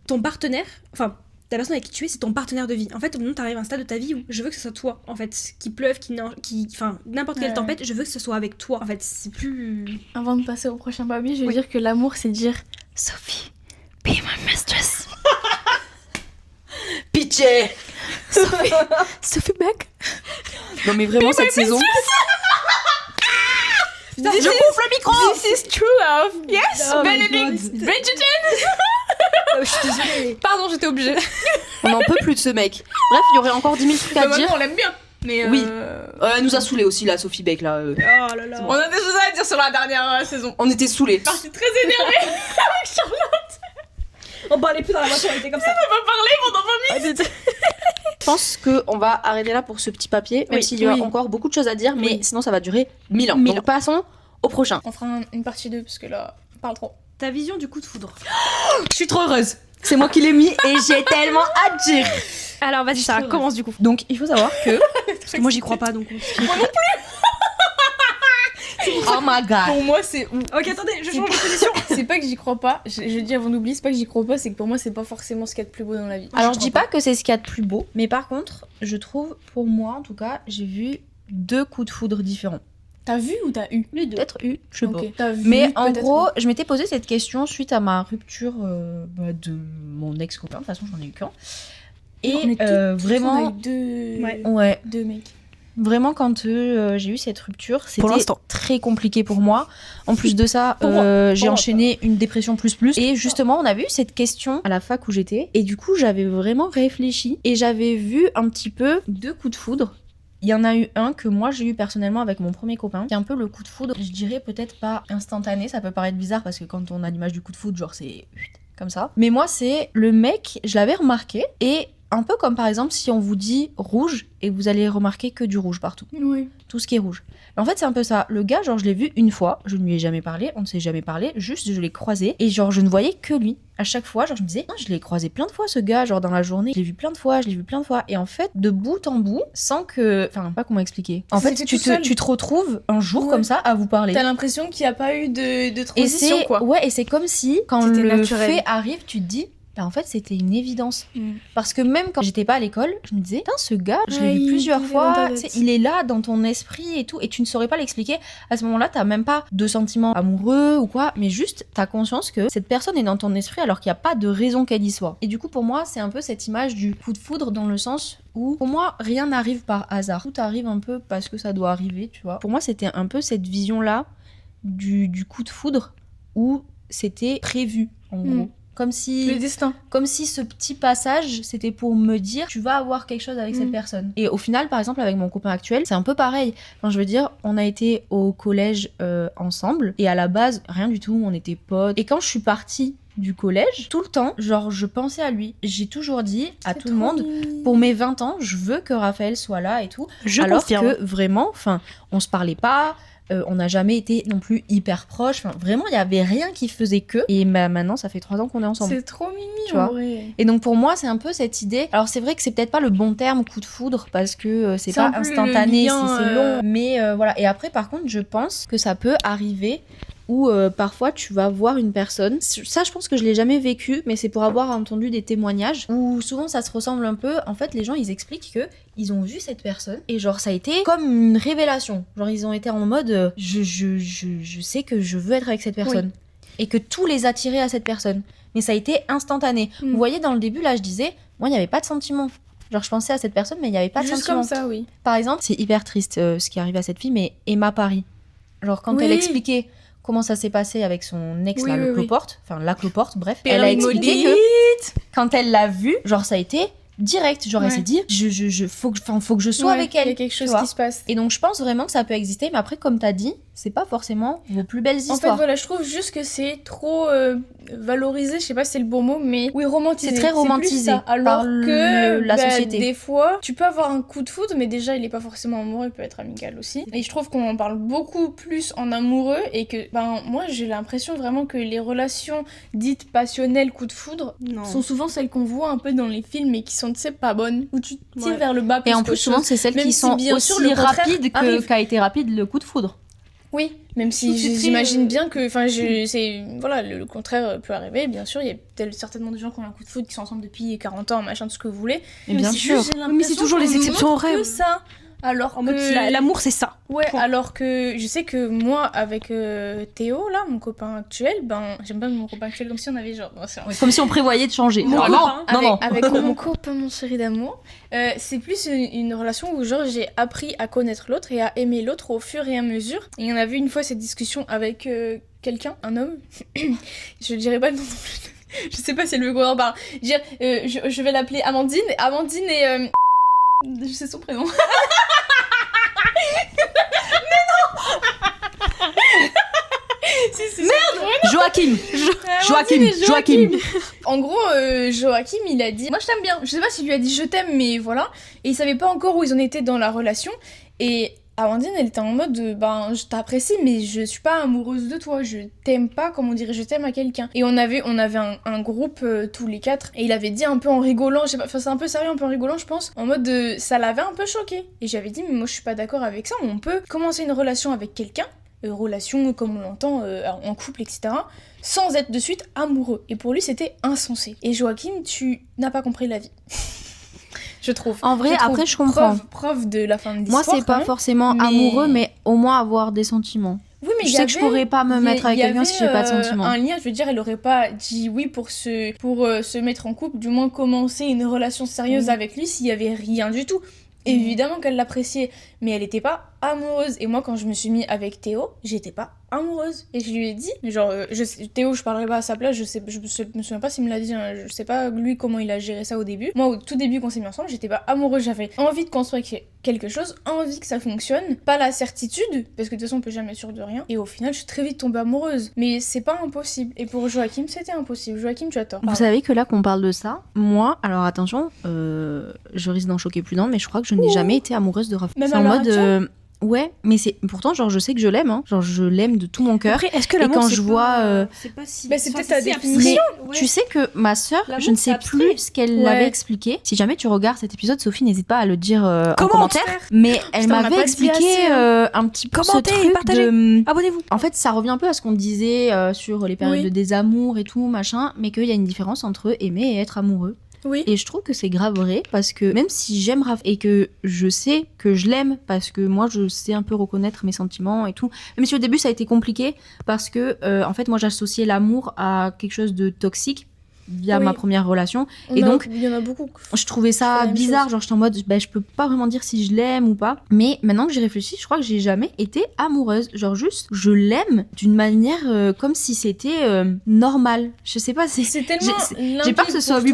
ton partenaire, enfin, la personne avec qui tu es, c'est ton partenaire de vie. En fait, au bout d'un moment, t'arrives à un stade de ta vie où je veux que ce soit toi. En fait, qu'il pleuve, enfin, n'importe quelle Ouais. tempête, je veux que ce soit avec toi. En fait, c'est plus. Avant de passer au prochain baby, je veux Oui. dire que l'amour, c'est dire Sophie, be my mistress. Pitié. Sophie Beck. Non, mais vraiment, cette saison. Je bouffe le micro. This is true love. Yes, Oh my Benedict God. Bridgerton. Je suis désolée. Pardon, j'étais obligée. On n'en peut plus de ce mec. Bref, il y aurait encore 10 000 trucs à dire. on l'aime bien. Mais Oui. Elle nous a saulé aussi, la Sophie Beck, là. Oh là là. on a des choses à dire sur la dernière saison. On était saoulés. Je suis très énervée. On parlait plus dans la voiture, on était comme ça. On va parler pendant 20 minutes. Je pense qu'on va arrêter là pour ce petit papier, même Oui, s'il y a oui. encore beaucoup de choses à dire, mais Oui. sinon ça va durer 1000 ans. 1000 Donc passons au prochain. On fera une partie 2 parce que là, on parle trop. Ta vision du coup de foudre. Je suis trop heureuse. C'est moi qui l'ai mis et j'ai tellement hâte de dire. Alors vas-y, ça trop commence du coup. Donc il faut savoir que... Parce que moi j'y crois pas donc. Oh my god. Pour moi, c'est Ok, attendez, je change de position. c'est pas que j'y crois pas. Je dis avant d'oublier, c'est pas que j'y crois pas, c'est que pour moi, c'est pas forcément ce qu'il y a de plus beau dans la vie. Alors je dis pas que c'est ce qu'il y a de plus beau, mais par contre, je trouve, pour moi en tout cas, j'ai vu 2 coups de foudre différents. T'as vu ou t'as eu? Les deux. Peut-être eu, je sais pas. Ok, t'as vu, Mais en peut-être gros, eu. je m'étais posé cette question suite à ma rupture de mon ex-copain. De toute façon, j'en ai eu qu'un. Et On est toutes vraiment, avec deux... Ouais. ouais, deux mecs. vraiment quand j'ai eu cette rupture, Pour c'était l'instant. très compliqué pour moi. En plus de ça, Pour moi. j'ai Pour moi, enchaîné une dépression plus. Et justement, on avait eu cette question à la fac où j'étais. Et du coup, j'avais vraiment réfléchi et j'avais vu un petit peu 2 coups de foudre. Il y en a eu un que moi j'ai eu personnellement avec mon premier copain, qui est un peu le coup de foudre, je dirais peut-être pas instantané, ça peut paraître bizarre parce que quand on a l'image du coup de foudre, genre c'est comme ça. Mais moi c'est le mec, je l'avais remarqué, et un peu comme par exemple si on vous dit rouge et vous allez remarquer que du rouge partout, Oui. tout ce qui est rouge. Mais en fait c'est un peu ça, le gars genre je l'ai vu une fois, je ne lui ai jamais parlé, on ne s'est jamais parlé, juste je l'ai croisé et genre je ne voyais que lui. À chaque fois, genre je me disais, je l'ai croisé plein de fois ce gars, genre dans la journée, je l'ai vu plein de fois, et en fait de bout en bout, sans que, enfin pas comment expliquer. En fait C'était tu tout seul. te retrouves un jour Ouais. comme ça à vous parler. T'as l'impression qu'il n'y a pas eu de Et transition, c'est quoi. ouais, et c'est comme si quand C'était le naturel. fait arrive, tu te dis en fait, c'était une évidence. Parce que même quand j'étais pas à l'école, je me disais, putain, ce gars, je l'ai vu plusieurs fois, il est là dans ton esprit et tout, et tu ne saurais pas l'expliquer. À ce moment-là, t'as même pas de sentiments amoureux ou quoi, mais juste, t'as conscience que cette personne est dans ton esprit alors qu'il n'y a pas de raison qu'elle y soit. Et du coup, pour moi, c'est un peu cette image du coup de foudre dans le sens où, pour moi, rien n'arrive par hasard. Tout arrive un peu parce que ça doit arriver, tu vois. Pour moi, c'était un peu cette vision-là du coup de foudre où c'était prévu, en gros. Comme si, le destin. Comme si ce petit passage, c'était pour me dire, tu vas avoir quelque chose avec cette personne. Et au final, par exemple, avec mon copain actuel, c'est un peu pareil. Enfin, je veux dire, on a été au collège ensemble, et à la base, rien du tout, on était potes. Et quand je suis partie du collège, tout le temps, genre, je pensais à lui. J'ai toujours dit à tout le monde, pour mes 20 ans, je veux que Raphaël soit là et tout. Alors confirme. que, vraiment, enfin, on se parlait pas, on n'a jamais été non plus hyper proches. Enfin, vraiment, il y avait rien qui faisait que. Et maintenant, ça fait 3 ans qu'on est ensemble. C'est trop mimi, tu vois. en vrai. Et donc, pour moi, c'est un peu cette idée. Alors, c'est vrai que c'est peut-être pas le bon terme, coup de foudre, parce que c'est pas instantané, c'est long. Mais voilà. Et après, par contre, je pense que ça peut arriver où parfois tu vas voir une personne. Ça, je pense que je l'ai jamais vécu, mais c'est pour avoir entendu des témoignages où souvent ça se ressemble un peu. En fait, les gens, ils expliquent que ils ont vu cette personne et genre ça a été comme une révélation. Genre ils ont été en mode je sais que je veux être avec cette personne. Et que tout les attirait à cette personne. Mais ça a été instantané. Vous voyez, dans le début, là, je disais, moi, il n'y avait pas de sentiments. Genre, je pensais à cette personne, mais il n'y avait pas de sentiments. Juste comme ça, oui. Par exemple, c'est hyper triste ce qui arrive à cette fille, mais Emma Paris. Genre, quand elle expliquait comment ça s'est passé avec son ex, là, le Cloporte, enfin, la Cloporte, bref, elle a expliqué que quand elle l'a vu, genre, ça a été direct. Genre, elle s'est dit, faut que je sois avec elle. Il y a quelque chose qui se passe. Et donc, je pense vraiment que ça peut exister, mais après, comme t'as dit, c'est pas forcément vos plus belles histoires. En fait, voilà, je trouve juste que c'est trop valorisé, je sais pas si c'est le bon mot, mais oui, romantisé. C'est très romantisé ça. Alors que la société. Des fois, tu peux avoir un coup de foudre, mais déjà, il est pas forcément amoureux, il peut être amical aussi. Et je trouve qu'on en parle beaucoup plus en amoureux et que, moi, j'ai l'impression vraiment que les relations dites passionnelles, coup de foudre, sont souvent celles qu'on voit un peu dans les films et qui sont, tu sais, pas bonnes, où tu tires vers le bas. Et en plus, souvent, c'est celles qui sont aussi rapides qu'a été rapide le coup de foudre. Oui, même si j'imagine bien que, voilà, le contraire peut arriver, bien sûr, il y a certainement des gens qui ont un coup de foudre, qui sont ensemble depuis 40 ans, machin, tout ce que vous voulez. Mais bien sûr. Mais c'est toujours les exceptions au rêve. Que ça. Alors en mode, l'amour, c'est ça. Ouais, alors que je sais que moi, avec Théo, là, mon copain actuel, j'aime pas mon copain actuel comme si on avait genre... Comme si on prévoyait de changer. Non. Avec mon copain, mon chéri d'amour, c'est plus une relation où genre j'ai appris à connaître l'autre et à aimer l'autre au fur et à mesure. Et on a vu une fois cette discussion avec quelqu'un, un homme, je dirais pas le nom non plus. Je sais pas si elle veut qu'on en parle. Je vais l'appeler Amandine. Amandine et... je sais son prénom. Joachim. Joachim. En gros, Joachim, il a dit, moi je t'aime bien. Je sais pas s'il lui a dit je t'aime, mais voilà. Et il savait pas encore où ils en étaient dans la relation. Et Amandine, elle était en mode, je t'apprécie, mais je suis pas amoureuse de toi. Je t'aime pas, comme on dirait, je t'aime à quelqu'un. Et on avait un groupe tous les 4. Et il avait dit un peu en rigolant, je sais pas, c'est un peu sérieux, un peu en rigolant, je pense. En mode, ça l'avait un peu choqué. Et j'avais dit, mais moi je suis pas d'accord avec ça. On peut commencer une relation avec quelqu'un. Relation comme on l'entend en couple, etc., sans être de suite amoureux. Et pour lui, c'était insensé. Et Joachim, tu n'as pas compris la vie. Je trouve. En vrai, après, je comprends. Preuve de la fin de l'histoire. Moi, c'est pas forcément amoureux, mais au moins avoir des sentiments. Oui, mais je sais que je pourrais pas me mettre avec quelqu'un si j'ai pas de sentiments. Un lien, je veux dire, elle aurait pas dit oui pour se mettre en couple, du moins commencer une relation sérieuse avec lui s'il y avait rien du tout. Évidemment qu'elle l'appréciait, mais elle était pas amoureuse. Et moi, quand je me suis mis avec Théo, j'étais pas amoureuse. Et je lui ai dit, genre, Théo, je parlerai pas à sa place, je me souviens pas s'il me l'a dit, hein, je sais pas lui comment il a géré ça au début. Moi, au tout début, quand on s'est mis ensemble, j'étais pas amoureuse, j'avais envie de construire quelque chose, envie que ça fonctionne, pas la certitude, parce que de toute façon, on peut jamais être sûr de rien. Et au final, je suis très vite tombée amoureuse. Mais c'est pas impossible. Et pour Joachim, c'était impossible. Joachim, tu as tort. Vous savez que là qu'on parle de ça, moi, alors attention, je risque d'en choquer plus d'un, mais je crois que je n'ai jamais été amoureuse de Raphaël. Même en mode... Ouais, mais c'est pourtant genre je sais que je l'aime, hein. Genre je l'aime de tout mon cœur. Après, est-ce que Et l'amour, quand c'est je pas- vois, c'est pas si. Bah, c'est enfin, peut-être ta si définition. abstrait, ouais. Tu sais que ma sœur, L'amour, je ne c'est sais abstrait. plus ce qu'elle Ouais. l'avait expliqué. Si jamais tu regardes cet épisode, Sophie, n'hésite pas à le dire en Comment commentaire. Mais elle Putain, on n'a m'avait pas dit expliqué assez, hein. un petit peu Commentez, ce truc partagez. de... Abonnez-vous. En fait, ça revient un peu à ce qu'on disait sur les périodes Oui. de désamour et tout, machin, mais qu'il y a une différence entre aimer et être amoureux. Oui. Et je trouve que c'est grave vrai parce que même si j'aime Raph et que je sais que je l'aime parce que moi je sais un peu reconnaître mes sentiments et tout, même si au début ça a été compliqué parce que en fait moi j'associais l'amour à quelque chose de toxique via Oui. ma première relation. Il Et y en a- donc, il y en a beaucoup. je trouvais C'est ça la même bizarre, chose. genre j'étais en mode je peux pas vraiment dire si je l'aime ou pas. Mais maintenant que j'y réfléchis, je crois que j'ai jamais été amoureuse. Genre juste je l'aime d'une manière comme si c'était normal. Je sais pas, c'est C'est tellement. j'ai peur que ce soit vu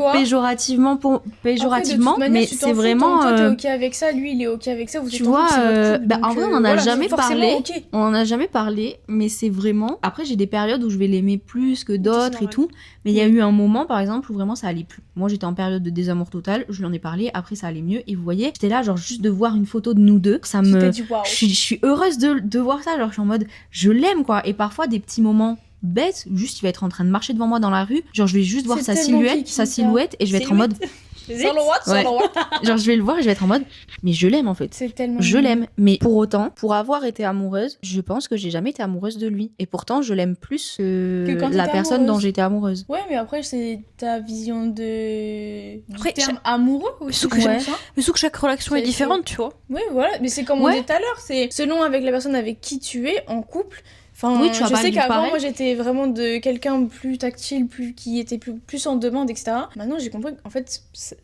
péjorativement, mais c'est vraiment. Toi, t'es ok avec ça, lui, il est ok avec ça. Vous tu êtes en couple, vois, c'est votre couple, bah, donc, en vrai, on en a voilà, jamais c'est forcément parlé. ok. On en a jamais parlé, mais c'est vraiment. Après, j'ai des périodes où je vais l'aimer plus que d'autres et normal. tout. Mais il y a Oui. eu un moment, par exemple, où vraiment ça allait plus. Moi, j'étais en période de désamour total. Je lui en ai parlé. Après, ça allait mieux. Et vous voyez, j'étais là, genre juste de voir une photo de nous deux, ça Tu t'es me. dit waouh. Je suis heureuse de voir ça. Genre, je suis en mode, je l'aime quoi. Et parfois, des petits moments bêtes, où juste il va être en train de marcher devant moi dans la rue. Genre, je vais juste voir C'est sa tellement silhouette, kiki, sa ça. silhouette, et je vais être en mode. Ouais. Genre, je vais le voir et je vais être en mode, mais je l'aime en fait. C'est tellement. Je l'aime, mais pour autant, pour avoir été amoureuse, je pense que j'ai jamais été amoureuse de lui. Et pourtant, je l'aime plus Que quand la t'étais personne amoureuse. dont j'étais amoureuse. Ouais, mais après, c'est ta vision du Après, terme amoureux aussi. Sauf que je ouais. pense, hein. Mais sauf que chaque relation est C'est- différente, tu vois. Oui, voilà, mais c'est comme on Ouais. disait tout à l'heure, c'est selon avec la personne avec qui tu es en couple. Enfin, Oui, tu vas je pas sais vivre qu'avant, pareil. moi, j'étais vraiment de quelqu'un plus tactile, qui était plus en demande, etc. Maintenant, j'ai compris qu'en fait,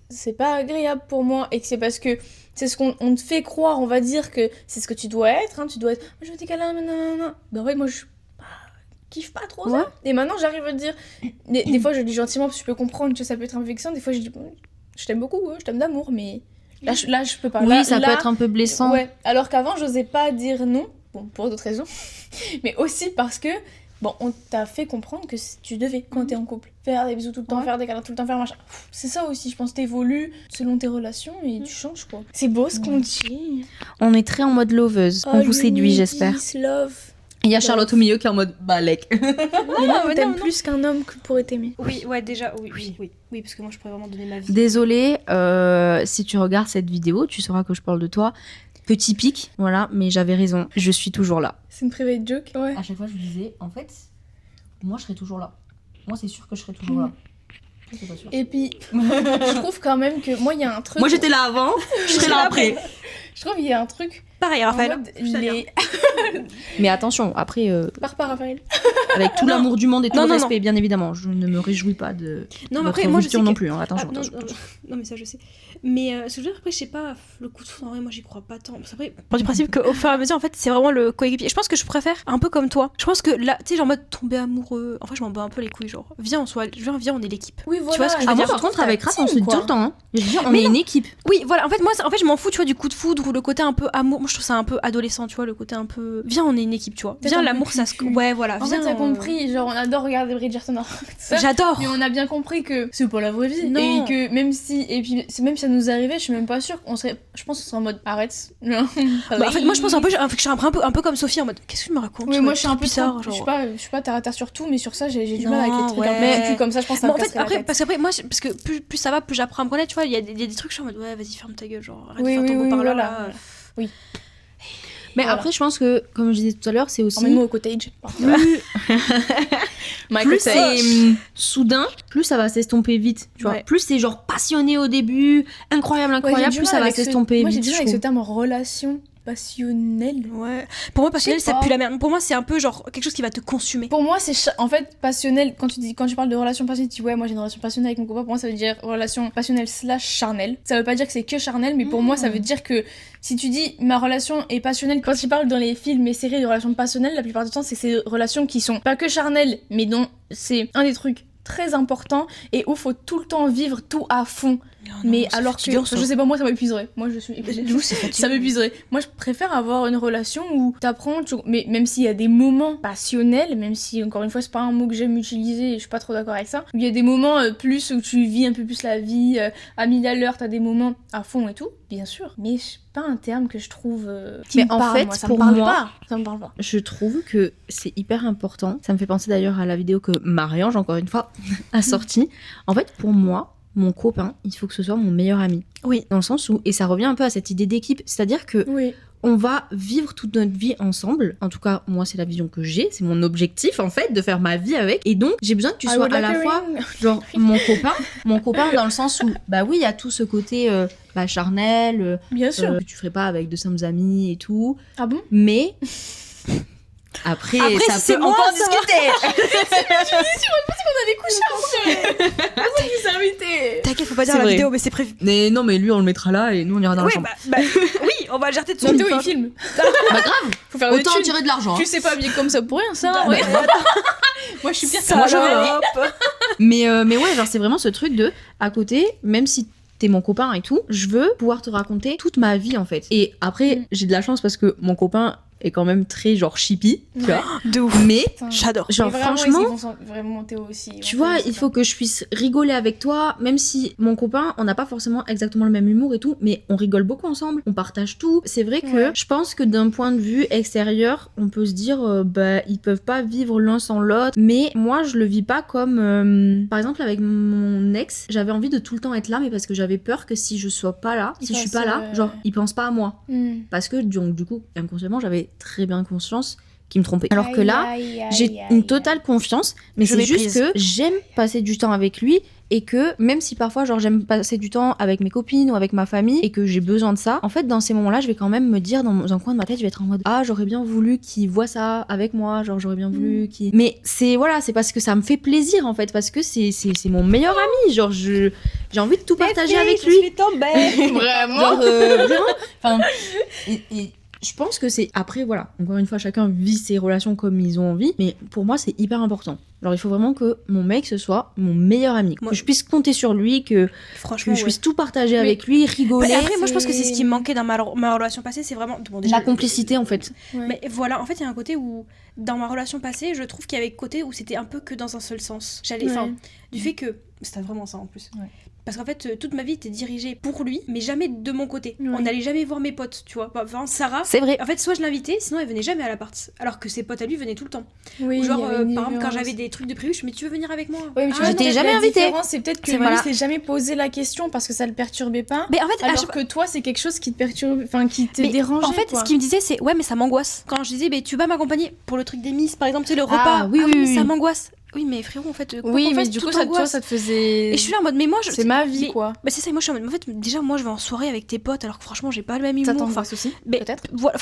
c'est pas agréable pour moi et que c'est parce que c'est ce qu'on te fait croire, on va dire que c'est ce que tu dois être. Hein, tu dois être, je veux des câlins, nanana. Ben ouais, moi, je kiffe pas trop Ouais. ça. Et maintenant, j'arrive à te dire. Des fois, je le dis gentiment parce que je peux comprendre que ça peut être un peu vexant. Des fois, je dis, bon, je t'aime beaucoup, je t'aime d'amour, mais là, je peux pas. Oui, Là- ça peut là, être un peu blessant. Ouais, alors qu'avant, j'osais pas dire non, bon, pour d'autres raisons, mais aussi parce que, bon, on t'a fait comprendre que tu devais, quand t'es en couple, faire des bisous tout le temps, Ouais. faire des câlins tout le temps, faire machin. C'est ça aussi, je pense, t'évolues selon tes relations et tu changes, quoi. C'est beau ce qu'on dit. On est très en mode loveuse. On vous séduit, j'espère. Love. Il y a Charlotte au milieu qui est en mode balèque. Mais non, mais t'aimes non. plus qu'un homme que pourrait t'aimer. Oui, ouais, déjà, oui, parce que moi, je pourrais vraiment donner ma vie. Désolée, si tu regardes cette vidéo, tu sauras que je parle de toi. Petit pic, voilà, mais j'avais raison. Je suis toujours là. C'est une private joke, ouais. À chaque fois, je lui disais, en fait, moi, je serai toujours là. Moi, c'est sûr que je serai toujours là. Je suis pas sûre. Et puis, je trouve quand même que moi, il y a un truc. Moi, j'étais là avant, je serai là après. Je trouve qu'il y a un truc. Pareil, En Raphaël. mode, je t'admire. les... Mais attention, après, Pars pas, Raphaël. avec tout l'amour du monde et tout Non, le non, respect, bien évidemment, je ne me réjouis pas de Non, mais votre après, moi, je sais rupture non que- plus. Hein. Attention, Ah, non, attention. non, non, mais ça, je sais. Mais ce que je veux dire, après, je sais pas, le coup de foudre, en vrai, moi, j'y crois pas tant. Parce qu'après, part du principe qu'au fur et à mesure, en fait, c'est vraiment le coéquipier. Je pense que je préfère un peu comme toi. Je pense que là, tu sais, genre, en mode tomber amoureux. En fait, je m'en bats un peu les couilles, genre, viens, on est l'équipe. Oui, voilà. vois ce que je veux Ah, moi, dire, par contre, avec Raph, on se dit tout le temps. Hein. Je veux dire, on Mais est non. une équipe. Oui, voilà, en fait, moi, je m'en fous, tu vois, du coup de foudre ou le côté un peu amour. Moi, je trouve ça un peu adolescent, tu vois, le côté un peu. Viens, on est une équipe, tu vois. Peut-être Viens, un peu l'amour, ça se. cucu. Ouais, voilà. En viens, fait, t'as compris, genre, on adore regarder Bridgerton. Ça, J'adore. mais on a bien compris que c'est pas la vraie vie. Non. Et que même si. Et puis, même si ça nous arrivait, je suis même pas sûre qu'on serait. Je pense qu'on serait en mode arrête. Bah, en fait, moi, je pense un peu, je suis un peu comme Sophie en mode. Qu'est-ce que tu me racontes? Oui, moi je suis un peu bizarre, trop. genre. Je suis pas terre à terre sur tout, mais sur ça, j'ai du Non, mal avec les trucs ouais. un peu cucu comme ça. Je pense que ça Mais me en fait, casserait la après, tête. parce qu'après, moi, parce que plus ça va, plus j'apprends à me connaître, tu vois. Il y a des trucs, je suis en mode, ouais, vas-y, ferme ta gueule, genre, arrête Oui, de faire ton oui, beau oui, parleur, voilà. là. Mais Voilà. après, je pense que, comme je disais tout à l'heure, c'est aussi. Emmène-moi au cottage. Plus c'est soudain, plus ça va s'estomper vite. Tu vois. Ouais. Plus c'est genre passionné au début, incroyable, plus ça va s'estomper Moi j'ai vite. du je mal avec ce trouve. terme relation passionnelle. Ouais. Pour moi, passionnel, Je sais ça pas. pue la merde. Pour moi, c'est un peu genre quelque chose qui va te consumer. Pour moi, c'est en fait passionnel. Quand tu parles de relation passionnelle, tu dis ouais, moi j'ai une relation passionnelle avec mon copain. Pour moi, ça veut dire relation passionnelle / charnelle. Ça veut pas dire que c'est que charnel, mais pour moi, ça veut dire que si tu dis ma relation est passionnelle, quand tu parles dans les films et séries de relations passionnelles, la plupart du temps, c'est ces relations qui sont pas que charnelles, mais dont c'est un des trucs très important et où faut tout le temps vivre tout à fond. Mais alors que, je sais pas, moi ça m'épuiserait. Moi je suis ça m'épuiserait. Moi je préfère avoir une relation où t'apprends, mais même s'il y a des moments passionnels, même si encore une fois c'est pas un mot que j'aime utiliser, et je suis pas trop d'accord avec ça, où il y a des moments plus où tu vis un peu plus la vie à 1000 à l'heure, t'as des moments à fond et tout, bien sûr. Mais c'est pas un terme que je trouve qui me parle, moi. Ça me parle pas. Je trouve que c'est hyper important. Ça me fait penser d'ailleurs à la vidéo que Marie-Ange, encore une fois, a sortie. En fait, pour moi, mon copain, il faut que ce soit mon meilleur ami. Oui. Dans le sens où, et ça revient un peu à cette idée d'équipe, c'est-à-dire que on va vivre toute notre vie ensemble. En tout cas, moi, c'est la vision que j'ai. C'est mon objectif, en fait, de faire ma vie avec. Et donc, j'ai besoin que tu sois à la fois, genre, mon copain dans le sens où, bah oui, il y a tout ce côté charnel. Bien sûr. Que tu ferais pas avec de simples amis et tout. Ah bon? Mais... Après ça peut encore discuter. On allait coucher après. Vous invité. T'inquiète, faut pas dire la vidéo, mais c'est prévu. Mais non, mais lui, on le mettra là et nous, on ira dans la chambre. Oui, on va le jeter dessus. Théo, il filme. Bah grave. Faut faire autant tirer de l'argent. Tu sais pas bien comme ça pour rien, ça. Ouais. Moi, je suis pire que moi. Mais ouais, genre, c'est vraiment ce truc de, à côté, même si t'es mon copain et tout, je veux pouvoir te raconter toute ma vie, en fait. Et après, j'ai de la chance parce que mon copain est quand même très genre chippy, tu vois. De ouf. Mais j'adore. Genre vraiment, franchement, vraiment Théo aussi. Tu vois, il faut que je puisse rigoler avec toi, même si mon copain, on n'a pas forcément exactement le même humour et tout, mais on rigole beaucoup ensemble, on partage tout. C'est vrai que je pense que d'un point de vue extérieur, on peut se dire ils peuvent pas vivre l'un sans l'autre, mais moi je le vis pas comme par exemple avec mon ex, j'avais envie de tout le temps être là, mais parce que j'avais peur que si je sois pas là, si je suis pas là, genre il pense pas à moi. Parce que donc du coup, inconsciemment, j'avais très bien conscience qu'il me trompait. Alors que là, j'ai une totale confiance, mais c'est juste que j'aime passer du temps avec lui et que même si parfois genre j'aime passer du temps avec mes copines ou avec ma famille et que j'ai besoin de ça, en fait dans ces moments-là, je vais quand même me dire dans un coin de ma tête, je vais être en mode j'aurais bien voulu qu'il voit ça avec moi, genre j'aurais bien voulu qu'il... Mais c'est parce que ça me fait plaisir en fait, parce que c'est mon meilleur ami, genre j'ai envie de tout partager avec lui. Vraiment. Genre vraiment. Enfin et je pense que c'est... Après, voilà, encore une fois, chacun vit ses relations comme ils ont envie, mais pour moi, c'est hyper important. Genre, il faut vraiment que mon mec, ce soit mon meilleur ami. Que je puisse compter sur lui, que je puisse tout partager avec lui, rigoler. Après, moi, je pense que c'est ce qui me manquait dans ma relation passée, c'est vraiment... déjà, la complicité, en fait. Mais voilà, en fait, il y a un côté où, dans ma relation passée, je trouve qu'il y avait un côté où c'était un peu que dans un seul sens. Du fait que... C'était vraiment ça, en plus. Parce qu'en fait, toute ma vie était dirigée pour lui, mais jamais de mon côté. On n'allait jamais voir mes potes, tu vois. Enfin, Sarah, c'est vrai. En fait, soit je l'invitais, sinon elle venait jamais à l'appart. Alors que ses potes à lui venaient tout le temps. Oui, ou genre, par exemple, quand j'avais des trucs de prévu, je me dis, tu veux venir avec moi? Oui, mais j'étais jamais invitée. C'est peut-être que lui s'est jamais posé la question parce que ça le perturbait pas. Mais en fait, alors que toi, c'est quelque chose qui te perturbe, enfin qui te dérangeait. En fait, ce qu'il me disait, c'est mais ça m'angoisse. Quand je disais, tu vas m'accompagner pour le truc des Miss, par exemple, tu sais, le repas. Oui, ça m'angoisse. Oui, mais frérot, en fait, mais du coup, ça te faisait. Et je suis là en mode, mais moi, c'est ma vie, quoi. Bah, c'est ça, moi, je suis en mode, en fait, déjà, moi, je vais en soirée avec tes potes, alors que franchement, j'ai pas le même humour. Ça t'angoisse aussi, peut-être. Voilà,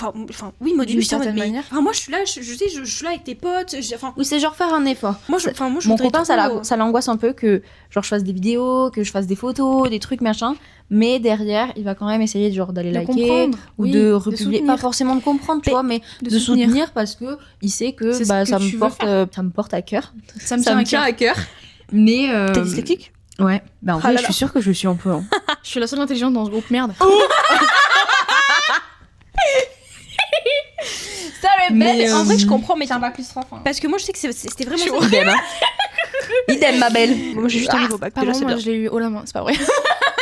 oui, moi, du d'une certaine manière. Moi, je suis là, je suis là avec tes potes. Oui, c'est genre faire un effort. Moi, mon copain, ça l'angoisse un peu que, genre, je fasse des vidéos, que je fasse des photos, des trucs, machin. Mais derrière, il va quand même essayer d'aller liker ou de republier, pas forcément de comprendre, tu vois, mais de soutenir parce que il sait que ça me porte à cœur. Ça me tient à cœur. Mais t'es dyslexique? Ouais. En fait, je suis sûre que je suis un peu. Je suis la seule intelligente dans ce groupe, merde. Mais en vrai, je comprends, mais c'est un bac plus 3. Parce que moi, je sais que c'était vraiment ça. Idem, idem, ma belle. Moi, j'ai juste un niveau bac. Moi, je l'ai eu haut la main, c'est pas vrai.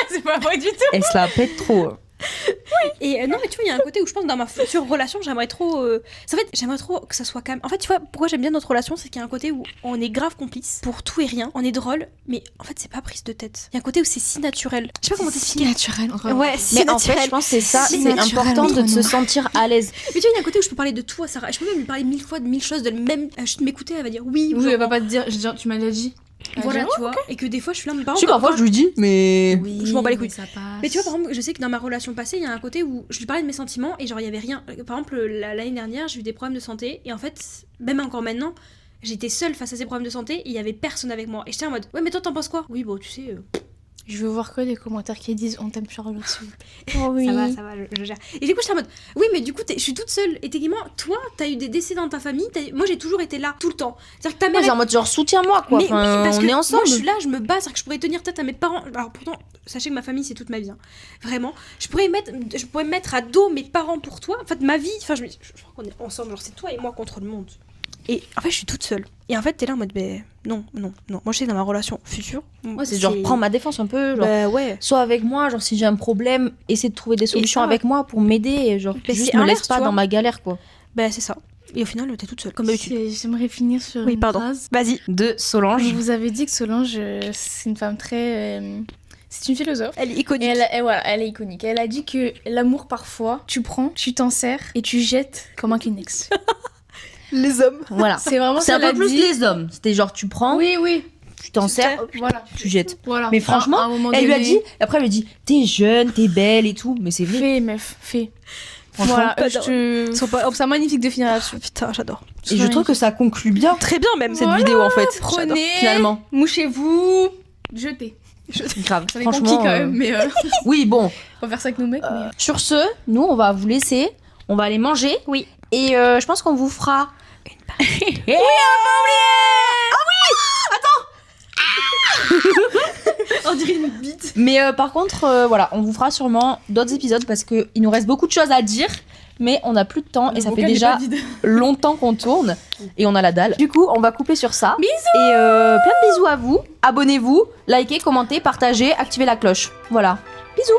C'est pas vrai du tout. Elle se la pète trop. Oui. Et non, mais tu vois, il y a un côté où je pense que dans ma future relation, j'aimerais trop. En fait, j'aimerais trop que ça soit quand même. En fait, tu vois, pourquoi j'aime bien notre relation, c'est qu'il y a un côté où on est grave complice pour tout et rien. On est drôle, mais en fait, c'est pas prise de tête. Il y a un côté où c'est si naturel. Je sais pas comment t'expliquer. Si naturel. Ouais, si mais naturel. En fait, je pense que c'est ça. C'est important de se sentir à l'aise. Mais tu vois, il y a un côté où je peux parler de tout à Sarah. Je peux même lui parler 1000 fois de 1000 choses, de même. Juste m'écouter, elle va dire oui. Oui, elle va pas te dire. Tu m'as déjà dit. Voilà, tu vois, et que des fois je suis là, mais par exemple, parfois je lui dis, mais je m'en bats les couilles. Mais tu vois, par exemple, je sais que dans ma relation passée, il y a un côté où je lui parlais de mes sentiments et genre il y avait rien. Par exemple, l'année dernière, j'ai eu des problèmes de santé et en fait, même encore maintenant, j'étais seule face à ces problèmes de santé et il y avait personne avec moi. Et j'étais en mode, ouais, mais toi t'en penses quoi? Oui, bon, tu sais. Je veux voir que des commentaires qui disent on t'aime Charlotte. s'il vous plaît. Oh oui. Ça va, je gère. Et du coup, j'étais en mode, oui, mais du coup, je suis toute seule. Et techniquement, toi, t'as eu des décès dans ta famille. Moi, j'ai toujours été là, tout le temps. C'est-à-dire que ta Moi, mère. c'est en mode genre soutiens-moi quoi. Mais Enfin, oui, parce on que est ensemble. moi, je suis là, je me bats. C'est-à-dire que je pourrais tenir tête à mes parents. Alors pourtant, sachez que ma famille, c'est toute ma vie. Hein. Vraiment. Je pourrais me mettre à dos mes parents pour toi. En fait, ma vie. Enfin, je crois qu'on est ensemble. Genre, c'est toi et moi contre le monde. Et en fait, je suis toute seule. Et en fait, t'es là en mode, non. Moi, je sais, dans ma relation future. Ouais, c'est genre prends ma défense un peu. Genre, ouais. sois avec moi, genre si j'ai un problème, essaie de trouver des solutions ça, avec moi pour m'aider. Et genre, juste c'est me inverse, laisse pas tu vois. dans ma galère quoi. C'est ça. Et au final, t'es toute seule, comme d'habitude. J'aimerais finir sur Oui, une pardon. phrase. Vas-y. De Solange. Vous avez dit que Solange, c'est une femme très... c'est une philosophe. Elle est iconique. Et voilà, elle est iconique. Elle a dit que l'amour, parfois, tu prends, tu t'en sers et tu jettes comme un Kleenex. Les hommes. Voilà. C'est vraiment C'est ça. un peu plus les hommes. C'était genre tu prends, Oui. tu t'en sers, Voilà. tu jettes. Voilà. Mais franchement, À un moment elle lui a donné, dit, après elle lui a dit, t'es jeune, t'es belle et tout, mais c'est vrai. fais, meuf, fais. Franchement, Voilà, pas c'est magnifique de finir là-dessus. Putain, j'adore. Et je trouve que ça conclut bien Très bien, même. cette Voilà. vidéo en fait. Prenez, Finalement. mouchez-vous, jetez. Grave. Ça dépend qui Franchement, quand même, mais oui, bon. on va faire ça avec nos mecs. mais... Sur ce, nous, on va vous laisser. On va aller manger. Oui. Et je pense qu'on vous fera. Oui, on On dirait une bite. Mais par contre, voilà, on vous fera sûrement d'autres épisodes parce qu'il nous reste beaucoup de choses à dire. Mais on n'a plus de temps et ça fait déjà longtemps qu'on tourne et on a la dalle. Du coup, on va couper sur ça. Bisous. Et plein de bisous à vous. Abonnez-vous, likez, commentez, partagez, activez la cloche. Voilà. Bisous.